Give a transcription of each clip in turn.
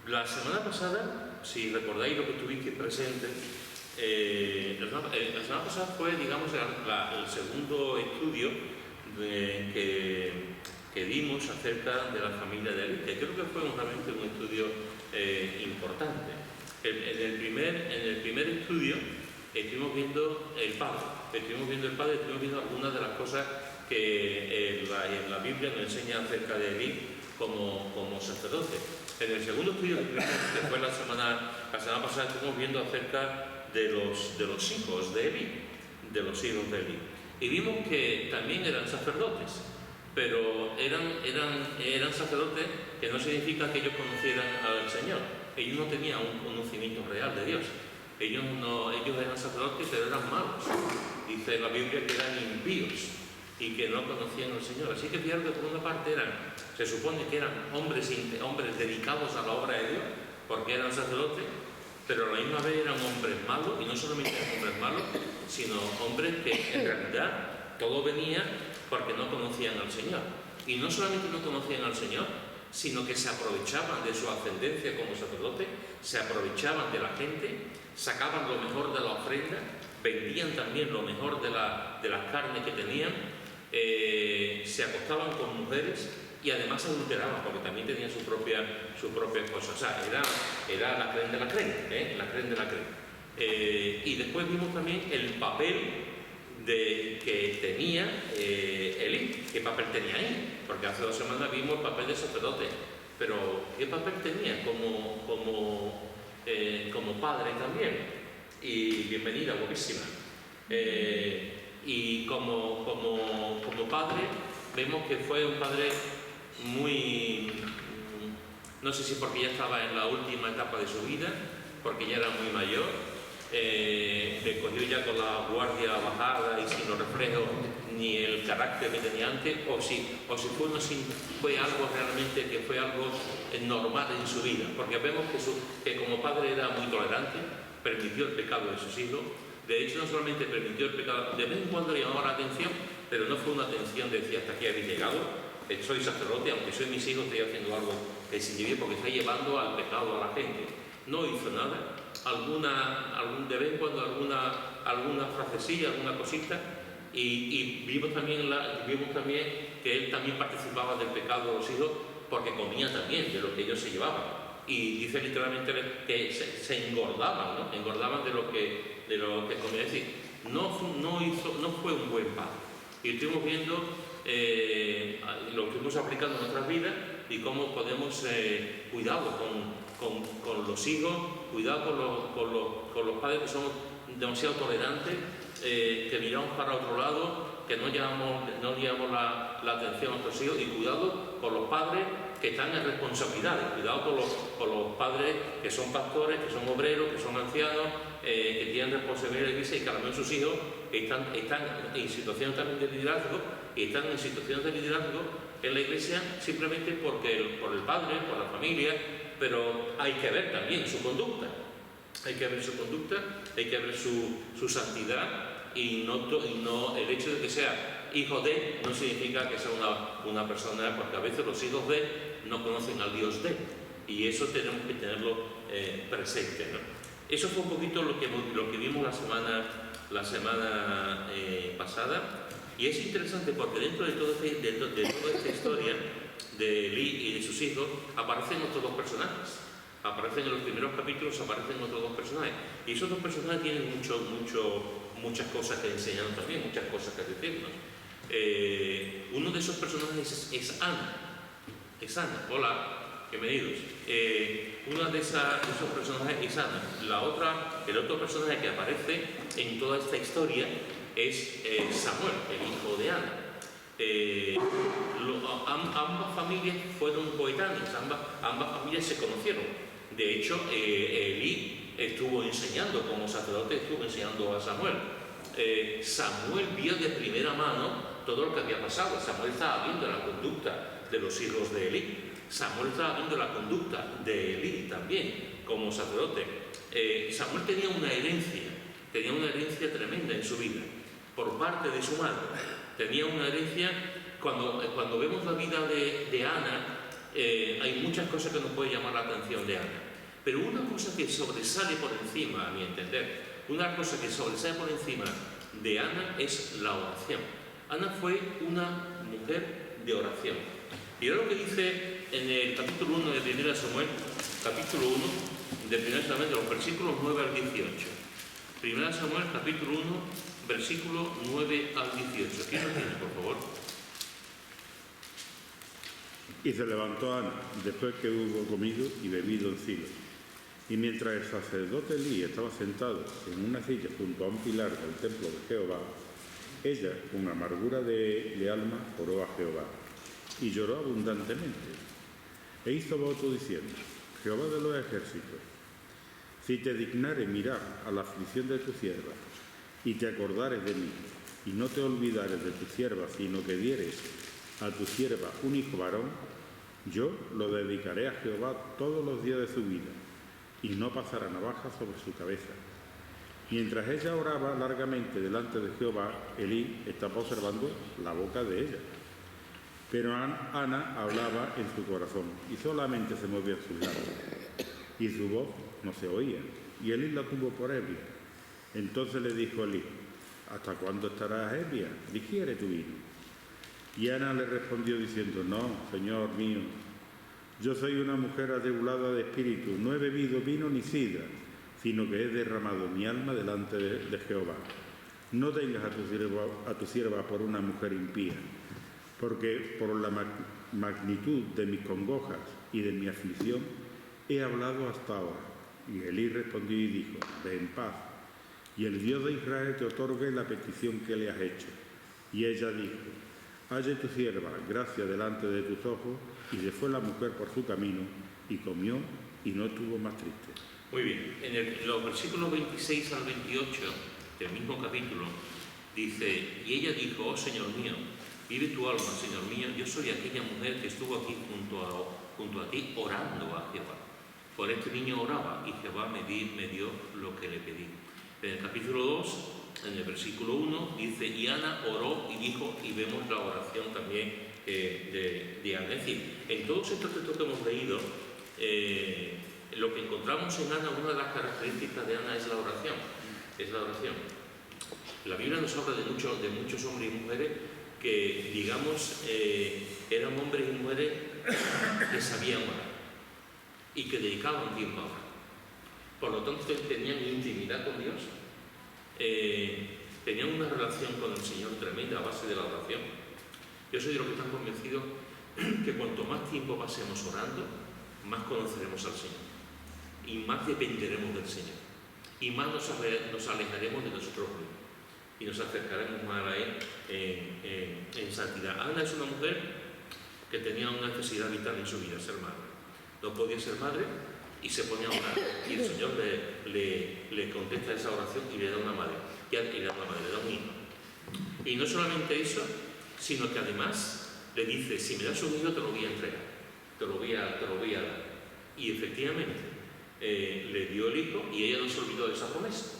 La semana pasada, si recordáis lo que tuvisteis presente, la semana pasada fue, digamos, el segundo estudio que dimos acerca de la familia de Eli, que creo que fue realmente un estudio importante. En el primer estudio estuvimos viendo el Padre, estuvimos viendo algunas de las cosas que en la Biblia nos enseña acerca de Eli como sacerdote. En el segundo estudio, que fue la semana pasada, estuvimos viendo acerca de los hijos de Eli, y vimos que también eran sacerdotes, pero eran sacerdotes que no significa que ellos conocieran al Señor. Ellos no tenían un conocimiento real de Dios. Ellos eran sacerdotes, pero eran malos. Dice la Biblia que eran impíos y que no conocían al Señor. Así que fíjate que por una parte se supone que eran hombres dedicados a la obra de Dios, porque eran sacerdotes, pero a la misma vez eran hombres malos, y no solamente eran hombres malos, sino hombres que en realidad todo venía porque no conocían al Señor. Y no solamente no conocían al Señor, sino que se aprovechaban de su ascendencia como sacerdote, se aprovechaban de la gente, sacaban lo mejor de la ofrenda, vendían también lo mejor de las carnes que tenían, se acostaban con mujeres y además adulteraban, porque también tenían su propia esposa. O sea, era la creen de la creen, y después vimos también el papel que tenía Eli. ¿Qué papel tenía ahí? Porque hace 2 semanas vimos el papel de sacerdote, pero ¿qué papel tenía como padre también? Y bienvenida, guapísima. Y como padre, vemos que fue un padre muy, no sé si porque ya estaba en la última etapa de su vida, porque ya era muy mayor, le cogió ya con la guardia bajada y sin los reflejos ni el carácter que tenía antes, o si fue algo realmente que fue algo normal en su vida, porque vemos que como padre era muy tolerante, permitió el pecado de sus hijos. De hecho, no solamente permitió el pecado, de vez en cuando le llamaba la atención, pero no fue una atención de decir hasta aquí habéis llegado, soy sacerdote, aunque soy mis hijos, estoy haciendo algo que se lleve porque está llevando al pecado a la gente. No hizo nada, de vez en cuando alguna frasecilla, alguna cosita, y vimos también que él también participaba del pecado de los hijos porque comía también de lo que ellos se llevaban. Y dice literalmente que se engordaban, ¿no? Engordaban de lo que comía. Es decir, no fue un buen padre. Y estuvimos viendo, lo que estuvimos aplicando en nuestras vidas y cómo podemos, cuidado con los hijos, cuidado con los padres que somos demasiado tolerantes, que miramos para otro lado, que no llamamos la atención a nuestros hijos, y cuidado con los padres que están en responsabilidades, cuidado con los padres que son pastores, que son obreros, que son ancianos, que tienen responsabilidad de la iglesia y que a lo mejor sus hijos están en situaciones también de liderazgo, y están en situaciones de liderazgo en la iglesia simplemente por el padre, por la familia, pero hay que ver también su conducta. Hay que ver su conducta, hay que ver su santidad, y no el hecho de que sea hijo de no significa que sea una persona, porque a veces los hijos de no conocen al Dios de, y eso tenemos que tenerlo presente, ¿no? Eso fue un poquito lo que vimos la semana pasada, y es interesante porque dentro de toda esta historia de Eli y de sus hijos aparecen otros 2 personajes. Aparecen en los primeros capítulos, aparecen otros 2 personajes, y esos 2 personajes tienen muchas cosas que enseñarnos también, muchas cosas que decirnos. Uno de esos personajes es Ana. Hola, bienvenidos. Uno de esos personajes es Ana. El otro personaje que aparece en toda esta historia es Samuel, el hijo de Ana. Ambas familias fueron coetáneas, ambas familias se conocieron. De hecho, Eli estuvo enseñando como sacerdote, estuvo enseñando a Samuel. Samuel vio de primera mano todo lo que había pasado. Samuel estaba viendo la conducta de los hijos de Eli. Samuel estaba viendo la conducta de Eli también como sacerdote. Samuel tenía una herencia tremenda en su vida por parte de su madre. Tenía una herencia. Cuando vemos la vida de Ana, hay muchas cosas que nos pueden llamar la atención de Ana. Pero una cosa que sobresale por encima, a mi entender, una cosa que sobresale por encima de Ana es la oración. Ana fue una mujer de oración. Y ahora lo que dice en el capítulo 1 de 1 Samuel, capítulo 1 de 1 Samuel, de los versículos 9 al 18. 1 Samuel, capítulo 1, versículo 9 al 18. ¿Quién lo tiene, por favor? Y se levantó Ana, después que hubo comido y bebido en Silo. Y mientras el sacerdote Elí estaba sentado en una silla junto a un pilar del templo de Jehová, ella, con amargura de alma, oró a Jehová, y lloró abundantemente. E hizo voto diciendo: Jehová de los ejércitos, si te dignares mirar a la aflicción de tu sierva, y te acordares de mí, y no te olvidares de tu sierva, sino que dieres a tu sierva un hijo varón, yo lo dedicaré a Jehová todos los días de su vida, y no pasará navaja sobre su cabeza. Mientras ella oraba largamente delante de Jehová, Elí estaba observando la boca de ella. Pero Ana hablaba en su corazón, y solamente se movían sus labios, y su voz no se oía, y Elí la tuvo por ebria. Entonces le dijo Elí: ¿hasta cuándo estarás ebria? Digiere tu vino. Y Ana le respondió diciendo: no, Señor mío, yo soy una mujer atribulada de espíritu, no he bebido vino ni sidra, sino que he derramado mi alma delante de Jehová. No tengas a tu sierva por una mujer impía, porque por la magnitud de mis congojas y de mi aflicción he hablado hasta ahora. Y Elí respondió y dijo: ve en paz, y el Dios de Israel te otorgue la petición que le has hecho. Y ella dijo: halle tu sierva gracia delante de tus ojos. Y se fue la mujer por su camino, y comió, y no estuvo más triste. Muy bien, en los versículos 26 al 28 del mismo capítulo dice: y ella dijo: oh Señor mío, vive tu alma, Señor mío, yo soy aquella mujer que estuvo aquí junto a ti orando a Jehová. Por este niño oraba, y Jehová me dio lo que le pedí. En el capítulo 2, en el versículo 1, dice: y Ana oró y dijo, y vemos la oración también de Ana. Es decir, en todos estos textos que hemos leído, lo que encontramos en Ana, una de las características de Ana es la oración. Es la oración. La Biblia nos habla de muchos hombres y mujeres que, digamos, eran hombres y mujeres que sabían orar y que dedicaban tiempo a orar. Por lo tanto, tenían intimidad con Dios, tenían una relación con el Señor tremenda a base de la oración. Yo soy de los que están convencidos que cuanto más tiempo pasemos orando, más conoceremos al Señor, y más dependeremos del Señor, y más nos alejaremos de nosotros mismos, y nos acercaremos más a Él en santidad. Ana es una mujer que tenía una necesidad vital en su vida: ser madre. No podía ser madre y se ponía a orar, y el Señor le contesta esa oración y le da una madre, le da un hijo. Y no solamente eso, sino que además le dice: si me das un hijo te lo voy a entregar, te lo voy a dar. Y efectivamente le dio el hijo, y ella no se olvidó de esa promesa.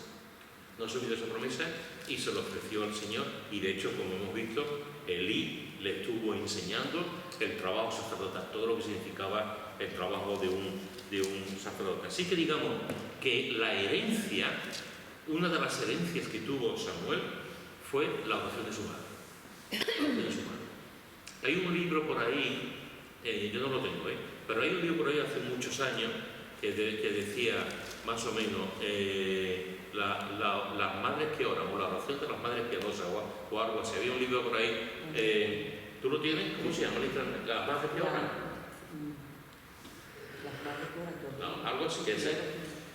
No se olvidó de esa promesa y se lo ofreció al Señor. Y de hecho, como hemos visto, Elí le estuvo enseñando el trabajo sacerdotal, todo lo que significaba el trabajo de un sacerdote. Así que digamos que la herencia, una de las herencias que tuvo Samuel, fue la oración de su madre. Hay un libro por ahí, yo no lo tengo, pero hay un libro por ahí hace muchos años que decía más o menos las madres que oran, o la oración de las madres piadosas, o algo así. Había un libro por ahí, ¿tú lo tienes? ¿Cómo se llama? ¿Las madres que oran? No, algo así que es.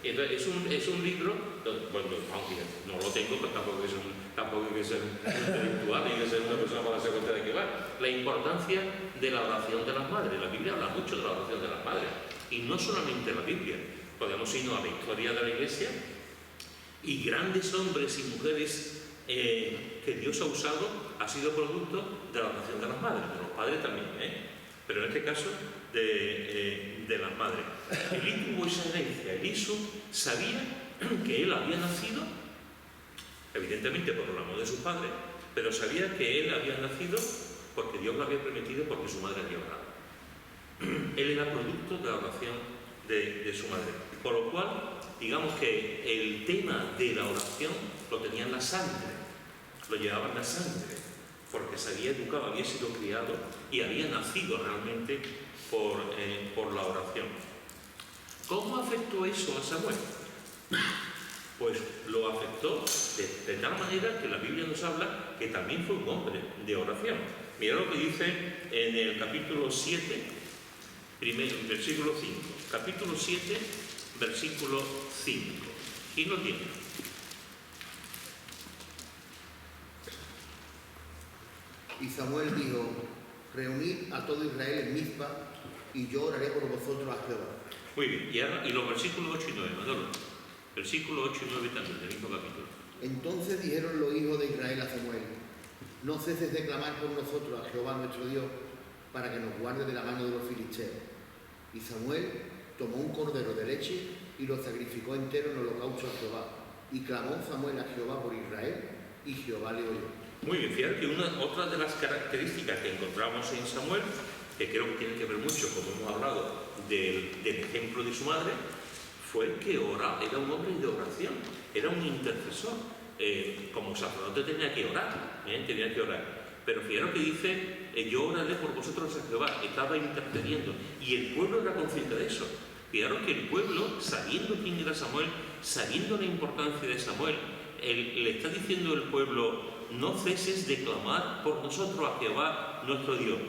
Entonces, es un libro, bueno, aunque no lo tengo, pero tampoco hay que ser intelectual ni que ser una persona para darse cuenta de qué va. La importancia de la oración de las madres. La Biblia habla mucho de la oración de las madres. Y no solamente la Biblia. Podemos irnos a la historia de la Iglesia, y grandes hombres y mujeres que Dios ha usado ha sido producto de la oración de las madres, de los padres también, pero en este caso de las madres. Elí tuvo esa herencia. Elí sabía que él había nacido, evidentemente por el amor de su padre, pero sabía que él había nacido porque Dios lo había permitido, porque su madre había orado. Él era producto de la oración de su madre. Por lo cual, digamos que el tema de la oración lo tenía en la sangre, lo llevaba en la sangre, porque se había educado, había sido criado y había nacido realmente por la oración. ¿Cómo afectó eso a Samuel? Pues lo afectó de tal manera que la Biblia nos habla que también fue un hombre de oración. Mira lo que dice en el capítulo 7, versículo 5. Capítulo 7, versículo 5. ¿Quién lo tiene? Y Samuel dijo: reunid a todo Israel en Mizpa, y yo oraré por vosotros a Jehová. Muy bien, y los versículos 8 y 9, Manolo. Versículo 8 y 9 también, del mismo capítulo. Entonces dijeron los hijos de Israel a Samuel: no ceses de clamar por nosotros a Jehová nuestro Dios, para que nos guarde de la mano de los filisteos. Y Samuel tomó un cordero de leche y lo sacrificó entero en holocausto a Jehová. Y clamó Samuel a Jehová por Israel, y Jehová le oyó. Muy bien, fíjate que otra de las características que encontramos en Samuel, que creo que tiene que ver mucho, como hemos hablado, del ejemplo de su madre, fue que oraba, era un hombre de oración, era un intercesor. Como sacerdote tenía que orar, tenía que orar. Pero fijaros que dice, yo oraré por vosotros a Jehová, estaba intercediendo, y el pueblo era consciente de eso. Fijaros que el pueblo, sabiendo quién era Samuel, sabiendo la importancia de Samuel, le está diciendo el pueblo: no ceses de clamar por nosotros a Jehová nuestro Dios.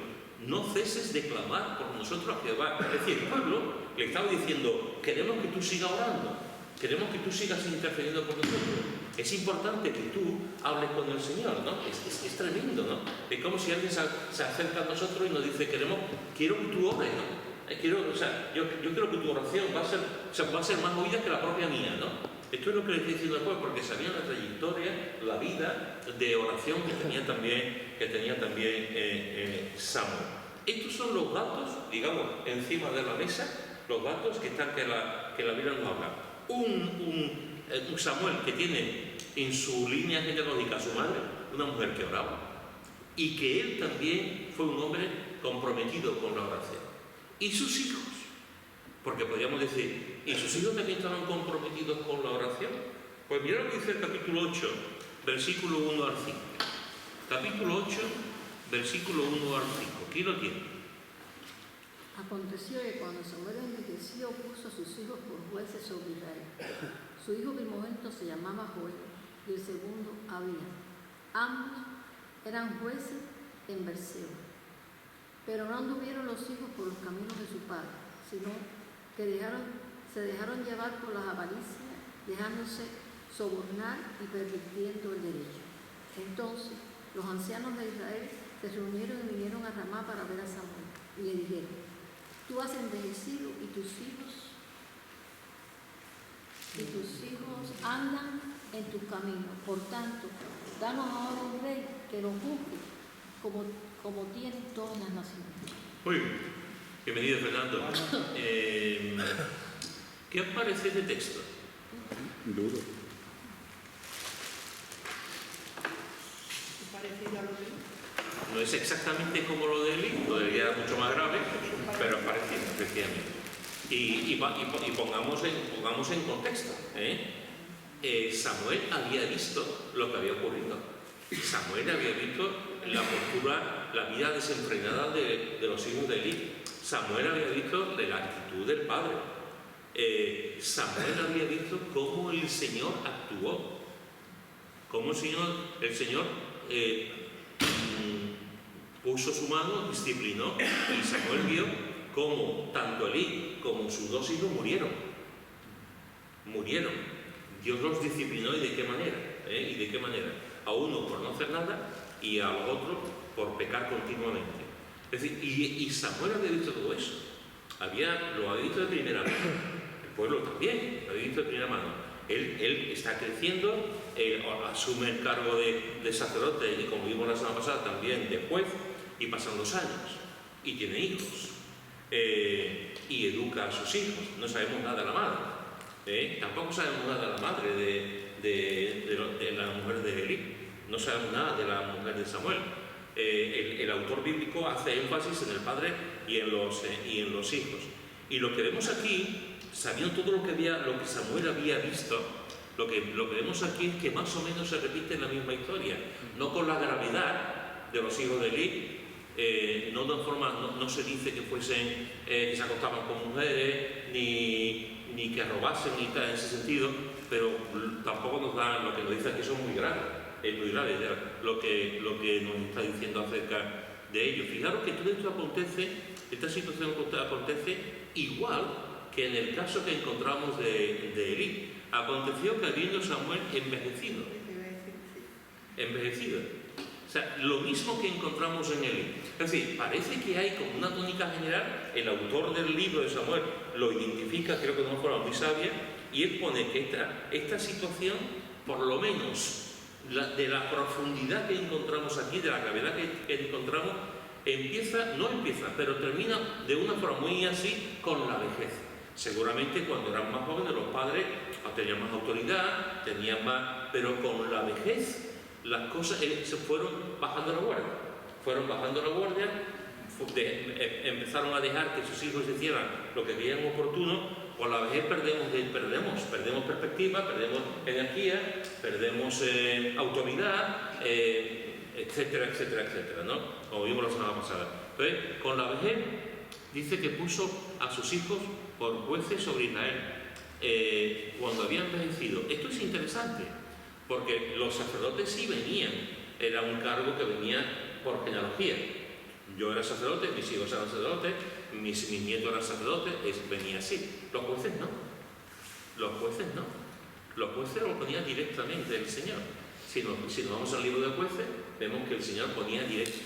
No ceses de clamar por nosotros a Jehová. Es decir, el pueblo le estaba diciendo: queremos que tú sigas orando, queremos que tú sigas intercediendo por nosotros. Es importante que tú hables con el Señor, ¿no? Es tremendo, ¿no? Es como si alguien se acerca a nosotros y nos dice: quiero que tú ores, ¿no? Yo creo que tu oración va a ser más oída que la propia mía, ¿no? Esto es lo que le estoy diciendo al pueblo, porque sabía la trayectoria, la vida de oración que tenía también Samuel. Estos son los datos, digamos, encima de la mesa, los datos que están que la Biblia nos habla. Un Samuel que tiene en su línea genealógica a su madre, una mujer que oraba, y que él también fue un hombre comprometido con la oración. Y sus hijos, porque podríamos decir, ¿y sus hijos también estaban comprometidos con la oración? Pues mira lo que dice el capítulo 8, versículo 1 al 5. Capítulo 8, versículo 1 al 5. ¿Quién lo tiene? Aconteció que cuando Samuel envejeció, puso a sus hijos por jueces sobre Israel. Su hijo primogénito se llamaba Joel y el segundo Abías. Ambos eran jueces en Berseba. Pero no anduvieron los hijos por los caminos de su padre, sino que se dejaron llevar por las avaricias, dejándose sobornar y pervirtiendo el derecho. Entonces los ancianos de Israel se reunieron y vinieron a Ramá para ver a Samuel. Y le dijeron: tú has envejecido y tus hijos andan en tus caminos. Por tanto, danos ahora un rey que los juzgue como tienen todas las naciones. Muy bien. Bienvenido, Fernando. ¿Qué os parece este texto? Duro. Parecido a lo de... No es exactamente como lo de Eli, lo de Eli era mucho más grave, pero es parecido, efectivamente. Y pongamos en contexto. Samuel había visto lo que había ocurrido. Samuel había visto la postura, la vida desenfrenada de los hijos de Eli. Samuel había visto la actitud del padre. Samuel había visto cómo el Señor actuó, cómo el Señor puso su mano, disciplinó, y Samuel vio cómo tanto Elí como sus dos hijos murieron. Dios los disciplinó, ¿y de qué manera? A uno por no hacer nada y a los otros por pecar continuamente. Es decir, y Samuel había visto todo eso. Lo había visto de primera mano. El pueblo también lo había visto de primera mano. Él está creciendo, él asume el cargo de sacerdote y, como vimos la semana pasada, también de juez, y pasan los años y tiene hijos y educa a sus hijos. No sabemos nada de la madre, tampoco sabemos nada de la madre de la mujer de Elí, no sabemos nada de la mujer de Samuel, el autor bíblico hace énfasis en el padre y en los hijos. Y lo que vemos aquí, sabiendo todo lo que Samuel había visto, lo que vemos aquí es que más o menos se repite la misma historia, no con la gravedad de los hijos de Elí, no se dice que fuesen, que se acostaban con mujeres, ni que robasen, ni tal en ese sentido, pero tampoco nos da, lo que nos dice aquí son muy graves, es muy grave ya, lo que nos está diciendo acerca de ellos. Fijaros que todo esto acontece, esta situación acontece igual que en el caso que encontramos de Elí. Aconteció que habiendo Samuel envejecido. O sea, lo mismo que encontramos en Elí. Es decir, parece que hay como una tónica general, el autor del libro de Samuel lo identifica, creo que de una forma muy sabia, y él pone que esta situación, por lo menos de la profundidad que encontramos aquí, de la gravedad que encontramos, pero termina de una forma muy así con la vejez. Seguramente cuando eran más jóvenes los padres tenían más autoridad, tenían más, pero con la vejez las cosas se fueron bajando la guardia, empezaron a dejar que sus hijos hicieran lo que creían oportuno. Con la vejez perdemos perspectiva, perdemos energía, perdemos autoridad, etcétera, ¿no? Como vimos la semana pasada. Entonces, con la vejez dice que puso a sus hijos por jueces sobre Israel cuando habían envejecido. Esto es interesante, porque los sacerdotes sí venían, era un cargo que venía por genealogía. Yo era sacerdote, mis hijos eran sacerdotes, mis nietos eran sacerdotes, venía así. Los jueces no. Los jueces lo ponía directamente el Señor. Si nos vamos al libro de jueces, vemos que el Señor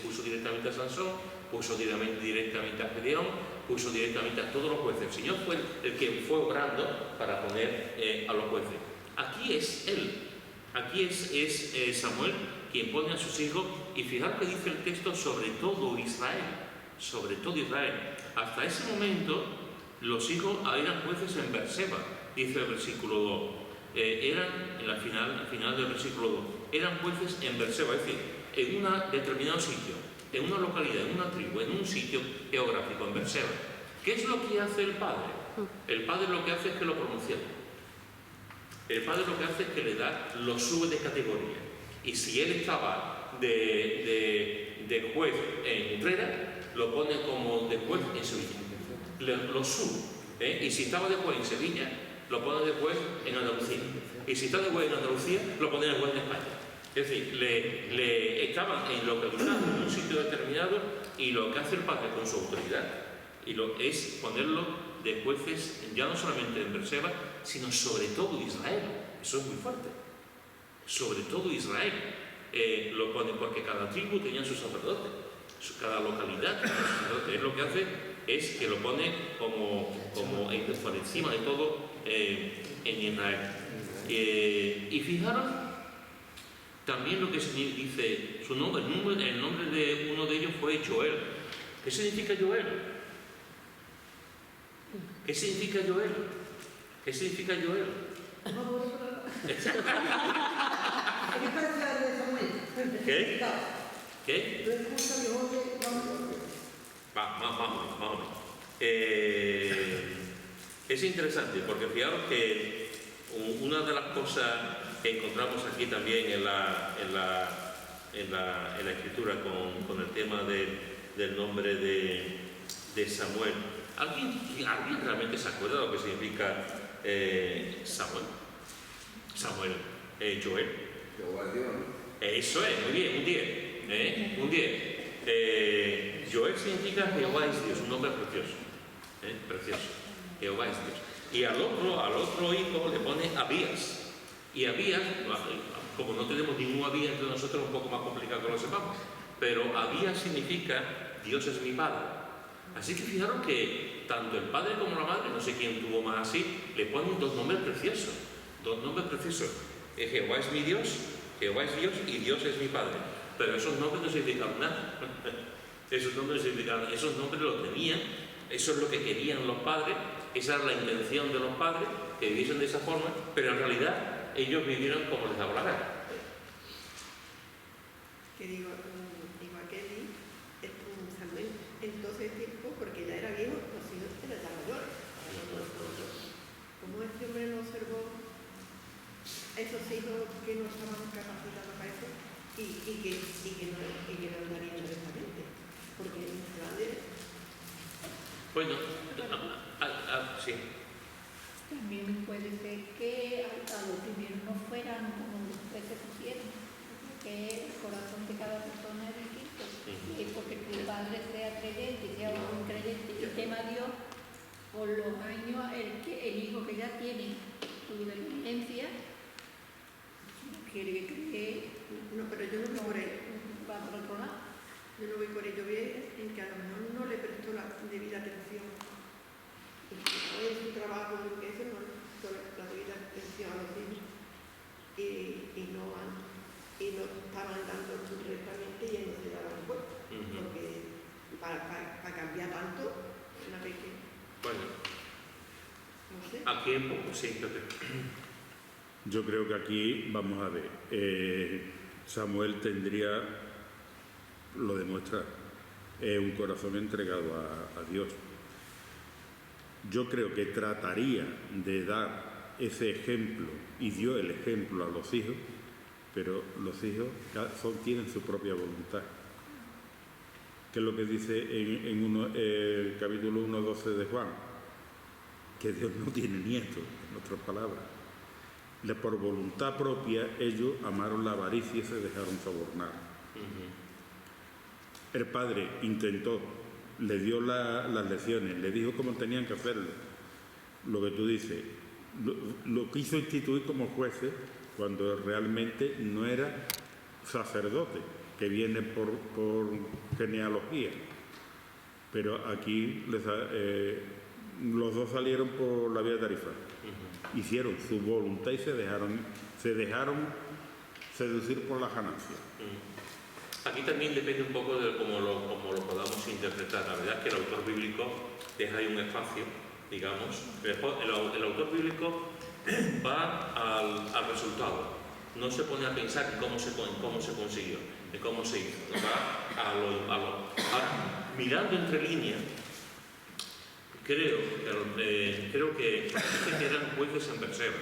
puso directamente a Sansón, puso directamente a Gedeón, puso directamente a todos los jueces. El Señor fue el que fue obrando para poner a los jueces. Aquí es Él, aquí es Samuel quien pone a sus hijos, y fijar que dice el texto sobre todo Israel. Hasta ese momento los hijos eran jueces en Berseba, dice el versículo 2. Eran, al final del versículo 2, eran jueces en Berseba, es decir, en un determinado sitio, en una localidad, en una tribu, en un sitio geográfico, en Berseba. ¿Qué es lo que hace el Padre? El Padre lo que hace es que lo promociona. El Padre lo que hace es que lo sube de categoría. Y si él estaba de juez en Utrera, lo pone como de juez en Sevilla. Lo sube. Y si estaba de juez en Sevilla, lo pone de juez en Andalucía. Y si está de juez en Andalucía, lo pone de juez en España. Es decir, estaban en localizados en un sitio determinado, y lo que hace el Padre con su autoridad es ponerlo de jueces ya no solamente en Berseba, sino sobre todo Israel. Eso es muy fuerte. Sobre todo Israel lo pone, porque cada tribu tenía sus sacerdotes, cada localidad tenía sus sacerdotes. Él lo que hace es que lo pone como por encima de todo en Israel. Y fijaros también lo que se dice, el nombre de uno de ellos fue Joel. ¿Qué significa Joel? ¿Qué significa Joel? ¿Qué significa Joel? ¿Qué? ¿Qué? Vamos. Es interesante, porque fijaros que una de las cosas que encontramos aquí también en la escritura con el tema del nombre de Samuel. ¿Alguien realmente se acuerda de lo que significa Samuel? Joel. Eso es, muy bien, un 10. Joel significa Jehová es Dios, un nombre precioso. Precioso. Jehová es Dios. Y al otro hijo le pone Abías. Y Abías, como no tenemos ningún Abías entre nosotros, es un poco más complicado que lo sepamos. Pero Abías significa Dios es mi Padre. Así que fijaros que tanto el padre como la madre, no sé quién tuvo más así, le ponen dos nombres preciosos. Jehová es mi Dios, Jehová es Dios y Dios es mi Padre. Pero esos nombres no significan nada. Esos nombres los tenían, eso es lo que querían los padres, esa era la intención de los padres, que viviesen de esa forma, pero en realidad ellos vivieron como les daba la gana. Que digo aquel hijos que no estaban capacitados para eso y que no andarían directamente. Porque en Israel Bueno, sí. También puede ser que a los primeros no fueran como ustedes se pusieron, porque el corazón de cada persona es distinto. Y porque tu padre sea creyente, sea un creyente y tema a Dios, por los años el hijo que ya tiene su dependencia quiere creer. no, pero yo no voy por él. Va por otro lado. Yo no voy por ello bien en que a lo mejor no le prestó la debida atención. Y en su trabajo, lo que es, no le prestó la debida atención a los hijos. Y no estaban dando correctamente y ellos se daban cuenta. Porque para cambiar tanto, una vez que. Bueno, No sé. aquí un poco, sí, Pepe. Yo creo que aquí, vamos a ver, Samuel tendría, lo demuestra, un corazón entregado a Dios. Yo creo que trataría de dar ese ejemplo y dio el ejemplo a los hijos, pero los hijos tienen su propia voluntad. Que es lo que dice en capítulo 1:12 de Juan, que Dios no tiene nietos, en otras palabras. Por voluntad propia ellos amaron la avaricia y se dejaron sobornar. El padre intentó, le dio las lecciones, le dijo cómo tenían que hacerlo. Lo que tú dices, lo quiso instituir como jueces cuando realmente no era sacerdote, que viene por genealogía. Pero aquí los dos salieron por la vía tarifaria. Hicieron su voluntad y se dejaron seducir por la ganancia. Aquí también depende un poco de cómo lo podamos interpretar. La verdad es que el autor bíblico deja ahí un espacio, digamos. El autor bíblico va al resultado. No se pone a pensar en cómo se consiguió, en cómo se hizo. ¿No? Va ahora, mirando entre líneas, creo que eran jueces en Berseba.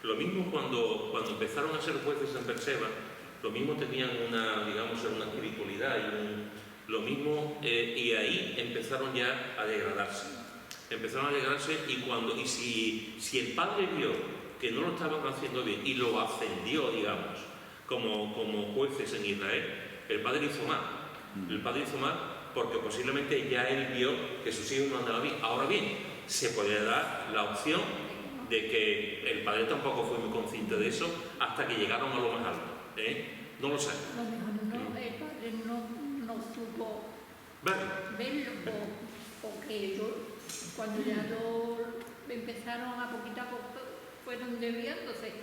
Lo mismo cuando empezaron a ser jueces en Berseba, lo mismo tenían una espiritualidad y ahí empezaron ya a degradarse. Y si el padre vio que no lo estaban haciendo bien y lo ascendió, digamos, como jueces en Israel, el padre hizo mal porque posiblemente ya él vio que sus hijos no andaban bien. Ahora bien, se podría dar la opción de que el padre tampoco fue muy consciente de eso hasta que llegaron a lo más alto. No lo sé. A lo mejor el padre no supo verlo o que ellos, cuando ya lo empezaron a poquito a poco, fueron desviándose.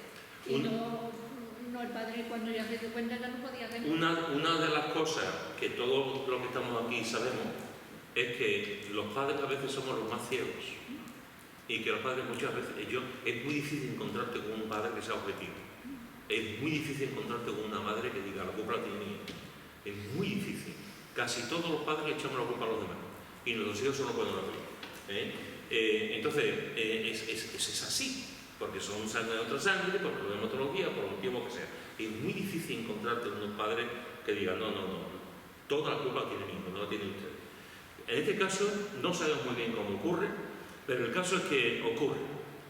Y el padre cuando ya se dio cuenta ya no podía hacer nada. Una de las cosas que todos los que estamos aquí sabemos es que los padres a veces somos los más ciegos y que los padres muchas veces, es muy difícil encontrarte con un padre que sea objetivo. Es muy difícil encontrarte con una madre que diga la culpa la tiene mi hijo. Es muy difícil. Casi todos los padres le echamos la culpa a los demás y nuestros hijos son los buenos de la vida. Entonces, es así. Porque son sangre de otra sangre, porque lo vemos todos los días, por el tiempo que sea. Es muy difícil encontrarte unos padres que digan, no, toda la culpa la tiene mi hijo, no la tiene usted. En este caso, no sabemos muy bien cómo ocurre, pero el caso es que ocurre.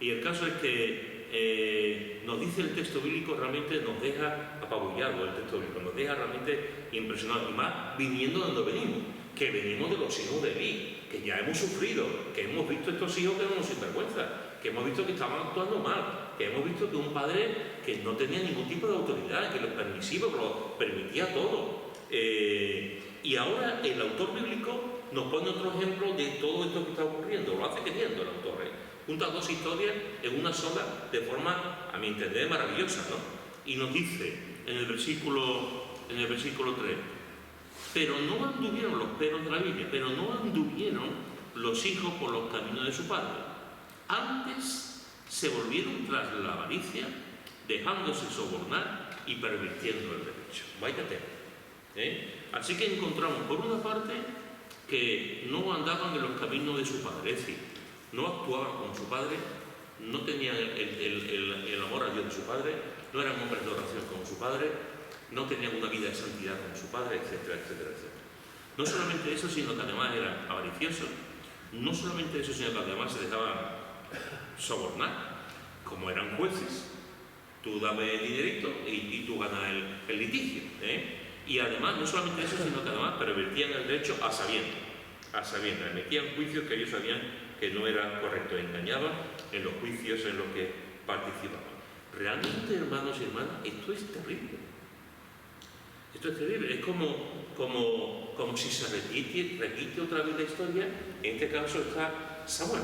Y el caso es que nos dice el texto bíblico, realmente nos deja apabullado el texto bíblico, nos deja realmente impresionados. Y más viniendo de donde venimos, que venimos de los hijos de Eli, que ya hemos sufrido, que hemos visto estos hijos que no nos sinvergüenza, que hemos visto que estaban actuando mal, que hemos visto que un padre que no tenía ningún tipo de autoridad, que lo permisivo, que lo permitía todo. Y ahora el autor bíblico nos pone otro ejemplo de todo esto que está ocurriendo, lo hace queriendo el autor. Junta dos historias en una sola, de forma, a mi entender, maravillosa, ¿no? Y nos dice en el versículo 3, pero no anduvieron los perros de la Biblia, pero no anduvieron los hijos por los caminos de su padre. Antes se volvieron tras la avaricia, dejándose sobornar y pervirtiendo el derecho. Vaya tema. Así que encontramos, por una parte, que no andaban en los caminos de su padre, es decir, no actuaban como su padre, no tenían el amor a Dios de su padre, no eran hombres de oración como su padre, no tenían una vida de santidad como su padre, etcétera, etcétera, etcétera. No solamente eso, sino que además eran avariciosos, no solamente eso, sino que además se dejaban sobornar, como eran jueces. Tú dame el dinerito y tú ganas el litigio, ¿eh? Y además, no solamente eso, sino que además pervertían el derecho a sabiendas, metían juicios que ellos sabían que no era correcto, engañaban en los juicios en los que participaban. Realmente, hermanos y hermanas, esto es terrible. Esto es terrible, es como si se repite otra vez la historia. En este caso está Samuel.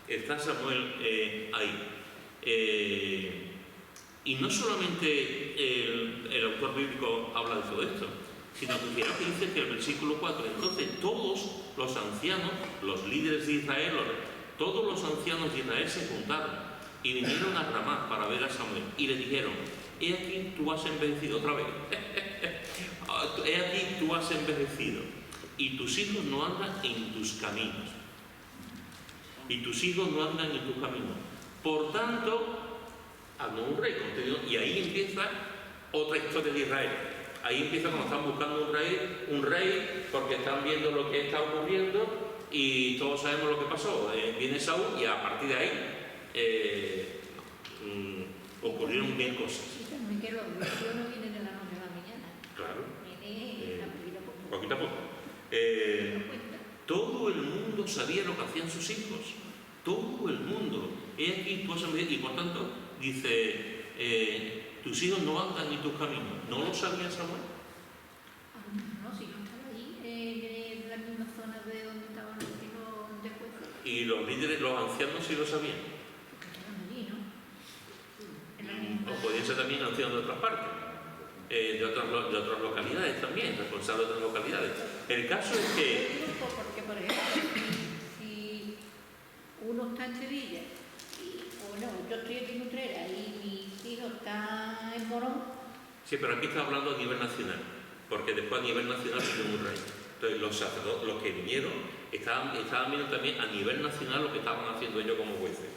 Está Samuel ahí. Y no solamente el autor bíblico habla de todo esto, sino que fijaos que dice que el versículo 4, entonces todos los ancianos, los líderes de Israel, todos los ancianos de Israel se juntaron y vinieron a Ramá para ver a Samuel y le dijeron: he aquí tú has envejecido otra vez, he aquí tú has envejecido y tus hijos no andan en tus caminos, por tanto haznos un rey. Y ahí empieza otra historia de Israel. Ahí empieza cuando están buscando un rey porque están viendo lo que está ocurriendo y todos sabemos lo que pasó. Viene Saúl y a partir de ahí ocurrieron bien cosas. Sí, también que los juicios no vienen de la noche a la mañana. Claro. Viene Poquito a poco. Todo el mundo sabía lo que hacían sus hijos. Todo el mundo. He aquí tú has envejecido. Y por tanto, dice, tus hijos no andan en tus caminos. ¿No lo sabía Samuel? No, si no estaba allí, en la misma zona de donde estaban los hijos de jueces. Y los líderes, los ancianos sí lo sabían. Porque estaban allí, ¿no? En la misma... O podían ser también ancianos de otras partes, de otras localidades también, responsables de otras localidades. El caso es que... Porque, por ejemplo, si uno está en Sevilla, bueno, yo estoy aquí en Utrera y mi hijo está en Morón. Sí, pero aquí está hablando a nivel nacional, porque después a nivel nacional tiene un rey. Entonces los sacerdotes, los que vinieron, estaban viendo también a nivel nacional lo que estaban haciendo ellos como jueces.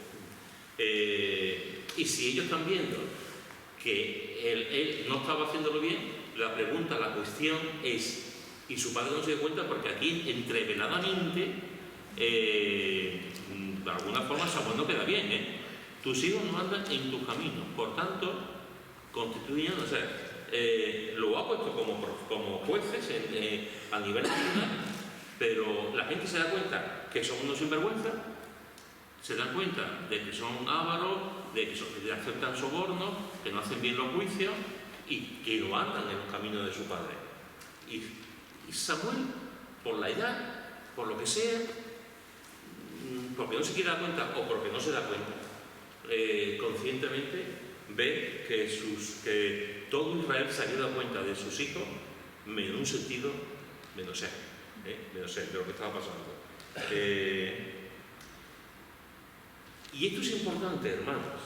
Y si ellos están viendo que él no estaba haciéndolo bien, la cuestión es, y su padre no se dio cuenta porque aquí entreveladamente, de alguna forma Samuel no queda bien, ¿eh? Tus hijos no andan en tus caminos, por tanto, constituyen, o sea, lo ha puesto como jueces a nivel nacional, pero la gente se da cuenta que son unos sinvergüenzas, se dan cuenta de que son ávaros, de que aceptan sobornos, que no hacen bien los juicios y que no andan en los caminos de su padre. Y Samuel, por la edad, por lo que sea, porque no se quiere dar cuenta o porque no se da cuenta, conscientemente ve que todo Israel se había dado cuenta de sus hijos, en un sentido menos él, de lo que estaba pasando. Y esto es importante, hermanos,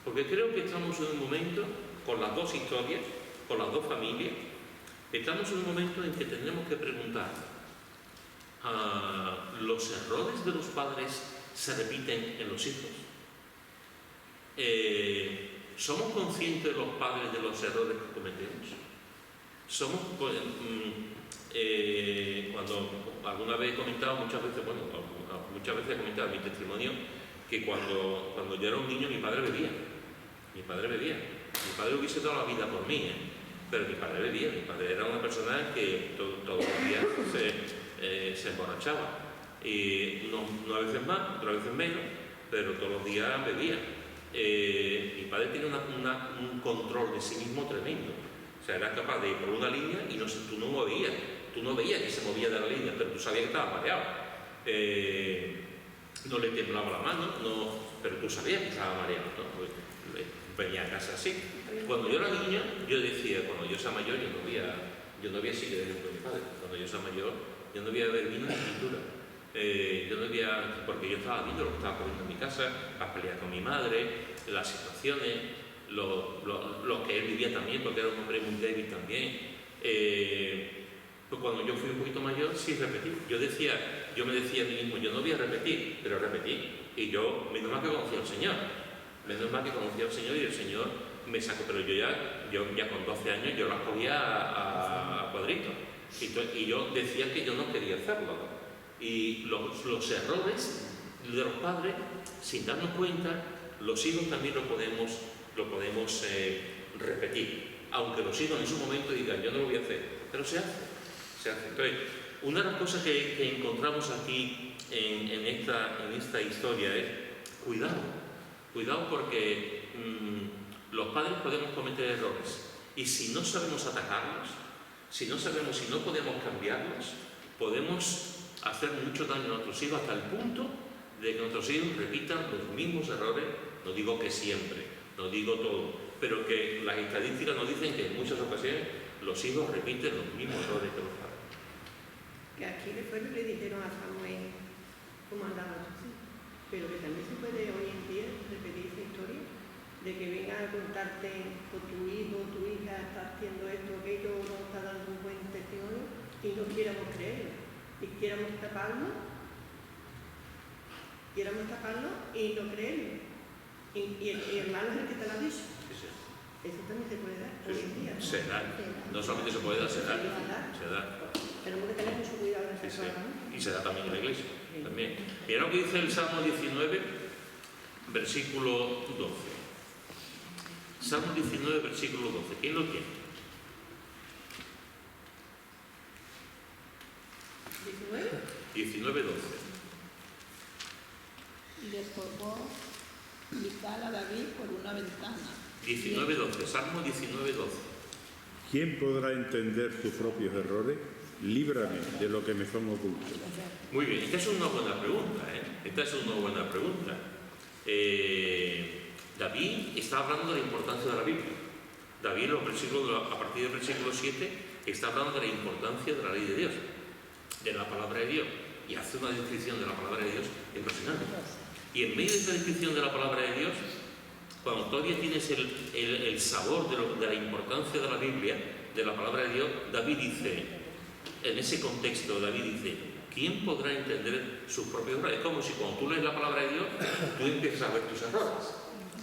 porque creo que estamos en un momento, con las dos historias, con las dos familias, estamos en un momento en que tenemos que preguntar: ¿los errores de los padres se repiten en los hijos? ¿Somos conscientes los padres de los errores que cometemos? Somos, cuando alguna vez he comentado, muchas veces he comentado en mi testimonio, que cuando yo era un niño mi padre bebía. Mi padre hubiese dado la vida por mí, pero mi padre bebía. Mi padre era una persona que todos los días se emborrachaba. Y no a veces más, otras veces menos, pero todos los días bebía. Mi padre tenía un control de sí mismo tremendo. O sea, era capaz de ir por una línea y tú no veías que se movía de la línea, pero tú sabías que estaba mareado. No le temblaba la mano, pero tú sabías que estaba mareado, ¿no? Pues, venía a casa así. Cuando yo era niño, yo decía, cuando yo sea mayor, yo no voy a seguir el ejemplo de mi padre. Cuando yo sea mayor, yo no voy a beber vino ni pintura. Porque yo estaba viendo lo que estaba ocurriendo en mi casa, las peleas con mi madre, las situaciones, lo que él vivía también, porque era un hombre muy débil también. Pues cuando yo fui un poquito mayor, sí repetí. Yo me decía a mí mismo, yo no voy a repetir, pero repetí. Y yo, menos mal que conocía al Señor. Menos mal que conocía al Señor y el Señor me sacó. Pero yo ya con 12 años yo las cogía a cuadritos. Y yo decía que yo no quería hacerlo, ¿no? Y los errores de los padres, sin darnos cuenta, los hijos también lo podemos repetir. Aunque los hijos en su momento digan, yo no lo voy a hacer, pero se hace. Entonces, una de las cosas que encontramos aquí en esta historia es cuidado porque los padres podemos cometer errores y si no sabemos atacarlos, si no podemos cambiarlos, podemos hacer mucho daño a nuestros hijos hasta el punto de que nuestros hijos repitan los mismos errores. No digo que siempre, no digo todo, pero que las estadísticas nos dicen que en muchas ocasiones los hijos repiten los mismos errores que los padres. Que aquí después le dijeron a Samuel cómo andaba sus hijos, pero que también se puede hoy en día repetir esa historia de que vengan a contarte con tu hijo, tu hija está haciendo esto, aquello, no está dando un buen testimonio y no quieramos creerlo, y quieramos taparlo y no creerlo. Y el hermano es el que te lo ha dicho. Sí. Eso también se puede dar hoy en día, ¿no? Se da. No solamente se puede dar, se da. Tenemos que tener mucho cuidado en esa cosa, ¿no? Y se da también en la iglesia. También. Mira lo que dice el Salmo 19, versículo 12. Salmo 19, versículo 12. ¿Quién lo tiene? 19, 12. Y descolgó Mical a David por una ventana. 19, 12. Salmo 19, 12. ¿Quién podrá entender sus propios errores? Líbrame de lo que me son ocultos. Muy bien, esta es una buena pregunta, David está hablando de la importancia de la Biblia. David, a partir del versículo 7, está hablando de la importancia de la ley de Dios, de la palabra de Dios, y hace una descripción de la palabra de Dios impresionante. Y en medio de esta descripción de la palabra de Dios, cuando todavía tienes el sabor de la importancia de la Biblia, de la palabra de Dios, David dice, en ese contexto, ¿quién podrá entender sus propios errores? Es como si cuando tú lees la palabra de Dios, tú empiezas a ver tus errores.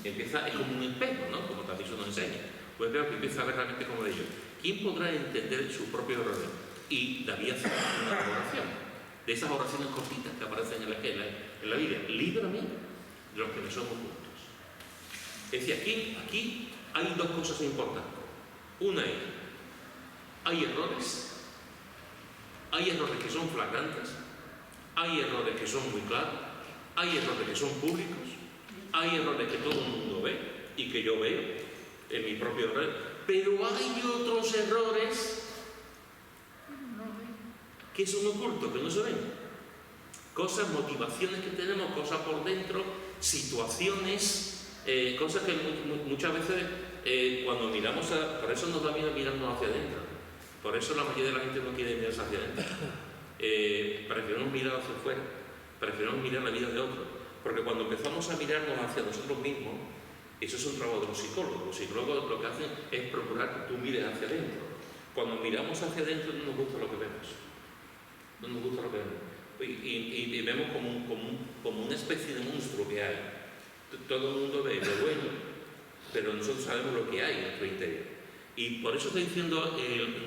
Es como un espejo, ¿no? Como también se nos enseña. Pues veo que empieza a ver realmente como de ellos. ¿Quién podrá entender sus propios errores? Y David hace una oración, de esas oraciones cortitas que aparecen en la Biblia. Líbrame de los que me son ocultos. Es decir, aquí hay dos cosas importantes. Una es, hay errores que son flagrantes, hay errores que son muy claros, hay errores que son públicos, hay errores que todo el mundo ve y que yo veo en mi propio error, pero hay otros errores que son ocultos, que no se ven. Cosas, motivaciones que tenemos, cosas por dentro, situaciones, cosas que muchas veces cuando miramos, por eso nos da miedo mirarnos hacia adentro. Por eso la mayoría de la gente no quiere mirarse hacia adentro. Preferimos mirar hacia afuera, preferimos mirar la vida de otros. Porque cuando empezamos a mirarnos hacia nosotros mismos, eso es un trabajo de los psicólogos. Los psicólogos lo que hacen es procurar que tú mires hacia adentro. Cuando miramos hacia adentro no nos gusta lo que vemos. No nos gusta lo que vemos. Y vemos como una especie de monstruo que hay. Todo el mundo ve lo bueno, pero nosotros sabemos lo que hay en nuestro interior. Y por eso está diciendo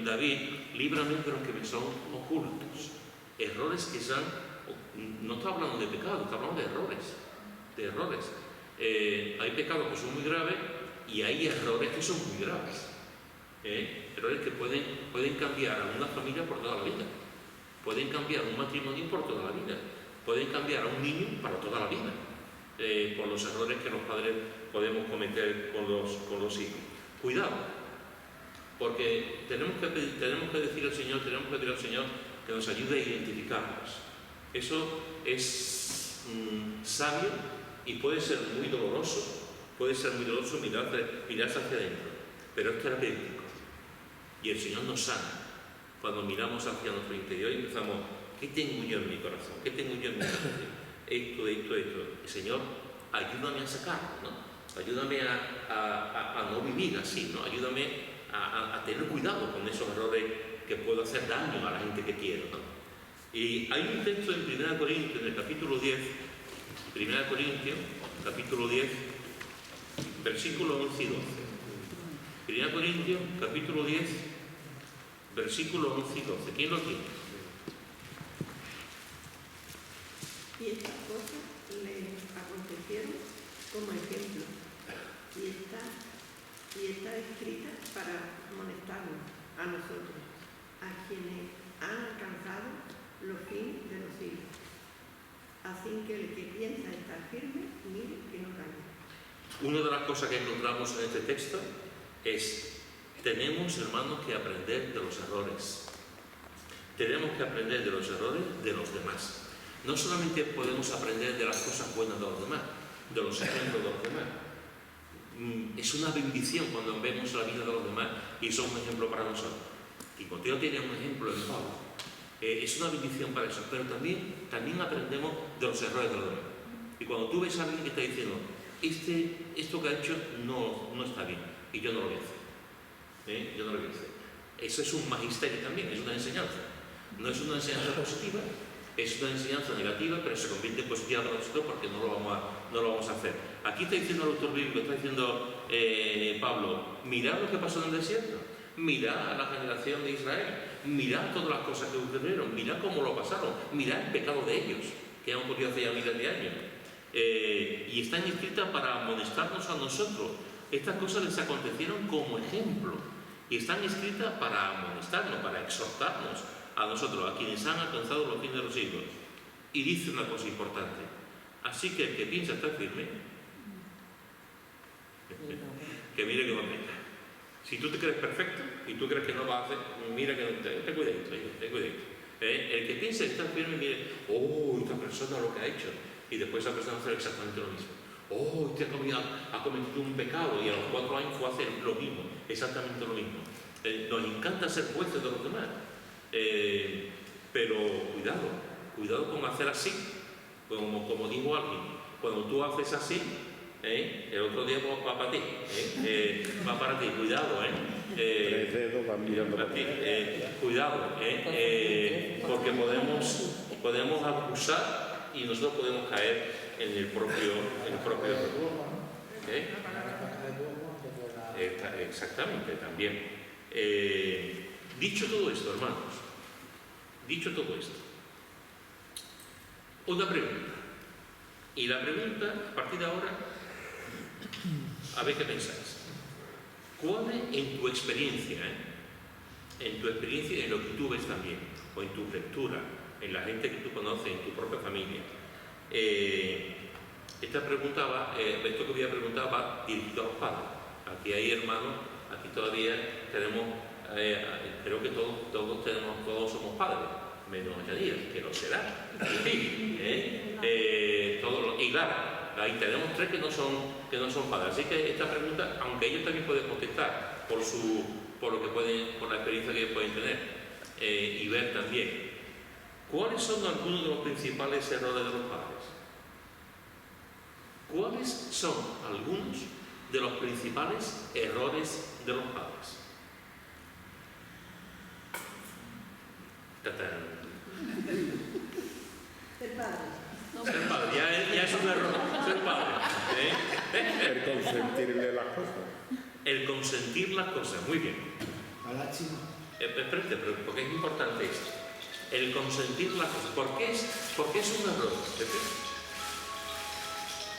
David, líbrame de los que me son ocultos. Errores que son, no está hablando de pecado, está hablando de errores. Hay pecados que son muy graves y hay errores que son muy graves. Errores que pueden cambiar a una familia por toda la vida. Pueden cambiar un matrimonio por toda la vida. Pueden cambiar a un niño para toda la vida. Por los errores que los padres podemos cometer con los hijos. Cuidado, porque tenemos que decir al Señor, que nos ayude a identificarlos. Eso es sabio y puede ser muy doloroso. Mirarse hacia adentro, pero es terapéutico. Y el Señor nos sana cuando miramos hacia nuestro interior y empezamos, ¿qué tengo yo en mi corazón? ¿Qué tengo yo en mi corazón? Esto. El Señor, ayúdame a sacarlo, ¿no? Ayúdame a no vivir así, ¿no? Ayúdame a tener cuidado con esos errores que puedo hacer daño a la gente que quiero, ¿no? Y hay un texto en 1 Corintios, en el capítulo 10, 1 Corintios, capítulo 10, versículos 11 y 12. 1 Corintios, capítulo 10, versículos 11 y 12. ¿Quién lo tiene? Y estas cosas le acontecieron como ejemplo, y está escrita para amonestarnos a nosotros, a quienes han alcanzado los fines de los siglos. Así que el que piensa estar firme, mire que no caiga. Una de las cosas que encontramos en este texto es: tenemos, hermanos, que aprender de los errores. Tenemos que aprender de los errores de los demás. No solamente podemos aprender de las cosas buenas de los demás, de los ejemplos de los demás. Es una bendición cuando vemos la vida de los demás y son un ejemplo para nosotros. Y Timoteo tiene un ejemplo en Pablo. Es una bendición para eso, pero también aprendemos de los errores de los demás. Y cuando tú ves a alguien que está diciendo, esto que ha hecho no está bien, y yo no lo voy a hacer. Yo no lo voy a hacer. Eso es un magisterio también, es una enseñanza. No es una enseñanza positiva, es una enseñanza negativa, pero se convierte en positiva para nosotros porque no lo vamos a hacer. Aquí está diciendo el autor bíblico, está diciendo Pablo, mirad lo que pasó en el desierto, mirad a la generación de Israel, mirad todas las cosas que ocurrieron, mirad cómo lo pasaron, mirad el pecado de ellos, que han ocurrido hace ya miles de años. Y están escritas para amonestarnos a nosotros. Estas cosas les acontecieron como ejemplo y están escritas para amonestarnos, para exhortarnos a nosotros, a quienes han alcanzado los fines de los siglos. Y dice una cosa importante: así que el que piensa estar firme, que mire que no tenga. Si tú te crees perfecto y tú crees que no lo vas a hacer, mira que no te cuidadito, ten cuidadito. El que piensa estar firme, mire, esta persona lo que ha hecho, y después esa persona hace exactamente lo mismo. Este ha cometido un pecado y a los 4 años fue a hacer lo mismo, exactamente lo mismo. Nos encanta ser jueces de los demás, pero cuidado con hacer así, como dijo alguien, cuando tú haces así, el otro día va para ti, va para ti, cuidado, 3 dedos van mirando para ti. Cuidado, porque podemos acusar y nosotros podemos caer en el propio error. Exactamente, también. Dicho todo esto, hermanos, una pregunta. Y la pregunta, a partir de ahora, a ver qué pensáis. ¿Cuál es en tu experiencia, en lo que tú ves también, o en tu lectura, en la gente que tú conoces, en tu propia familia? Esta pregunta esto que voy a preguntar va dirigido a los padres. Aquí hay hermanos, aquí todavía tenemos, creo que todos somos padres, menos Yadira, que lo será. Y claro, ahí tenemos 3 que no son padres. Así que esta pregunta, aunque ellos también pueden contestar por la experiencia que ellos pueden tener y ver también, ¿cuáles son algunos de los principales errores de los padres? ¿Cuáles son algunos de los principales errores de los padres? Ser padre. Ser padre, ya es un error, ser padre. El consentirle las cosas. El consentir las cosas, muy bien. La lástima. Espérate, porque es importante esto. El consentir las cosas. ¿Por qué es un error?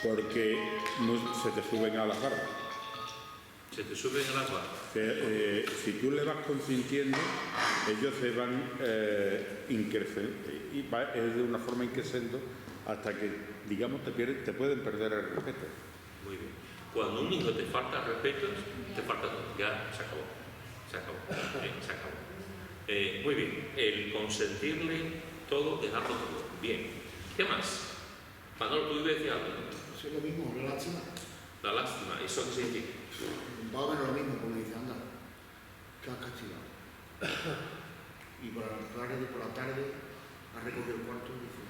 Porque se te suben a las barras. Se te suben a las barras. Si tú le vas consintiendo, ellos se van increciendo, y es de una forma increciendo hasta que, digamos, te pueden perder el respeto. Muy bien. Cuando un hijo te falta respeto, te falta todo. Ya se acabó. Se acabó. Muy bien. El consentirle todo, dejarlo todo. Bien. ¿Qué más? Manolo, tú ibas a decir algo, ¿no? Eso es lo mismo, la lástima. La lástima, ¿eso qué significa? Más o menos lo mismo, como dice, anda, que has castigado. Y por la tarde has recogido el cuarto y dice,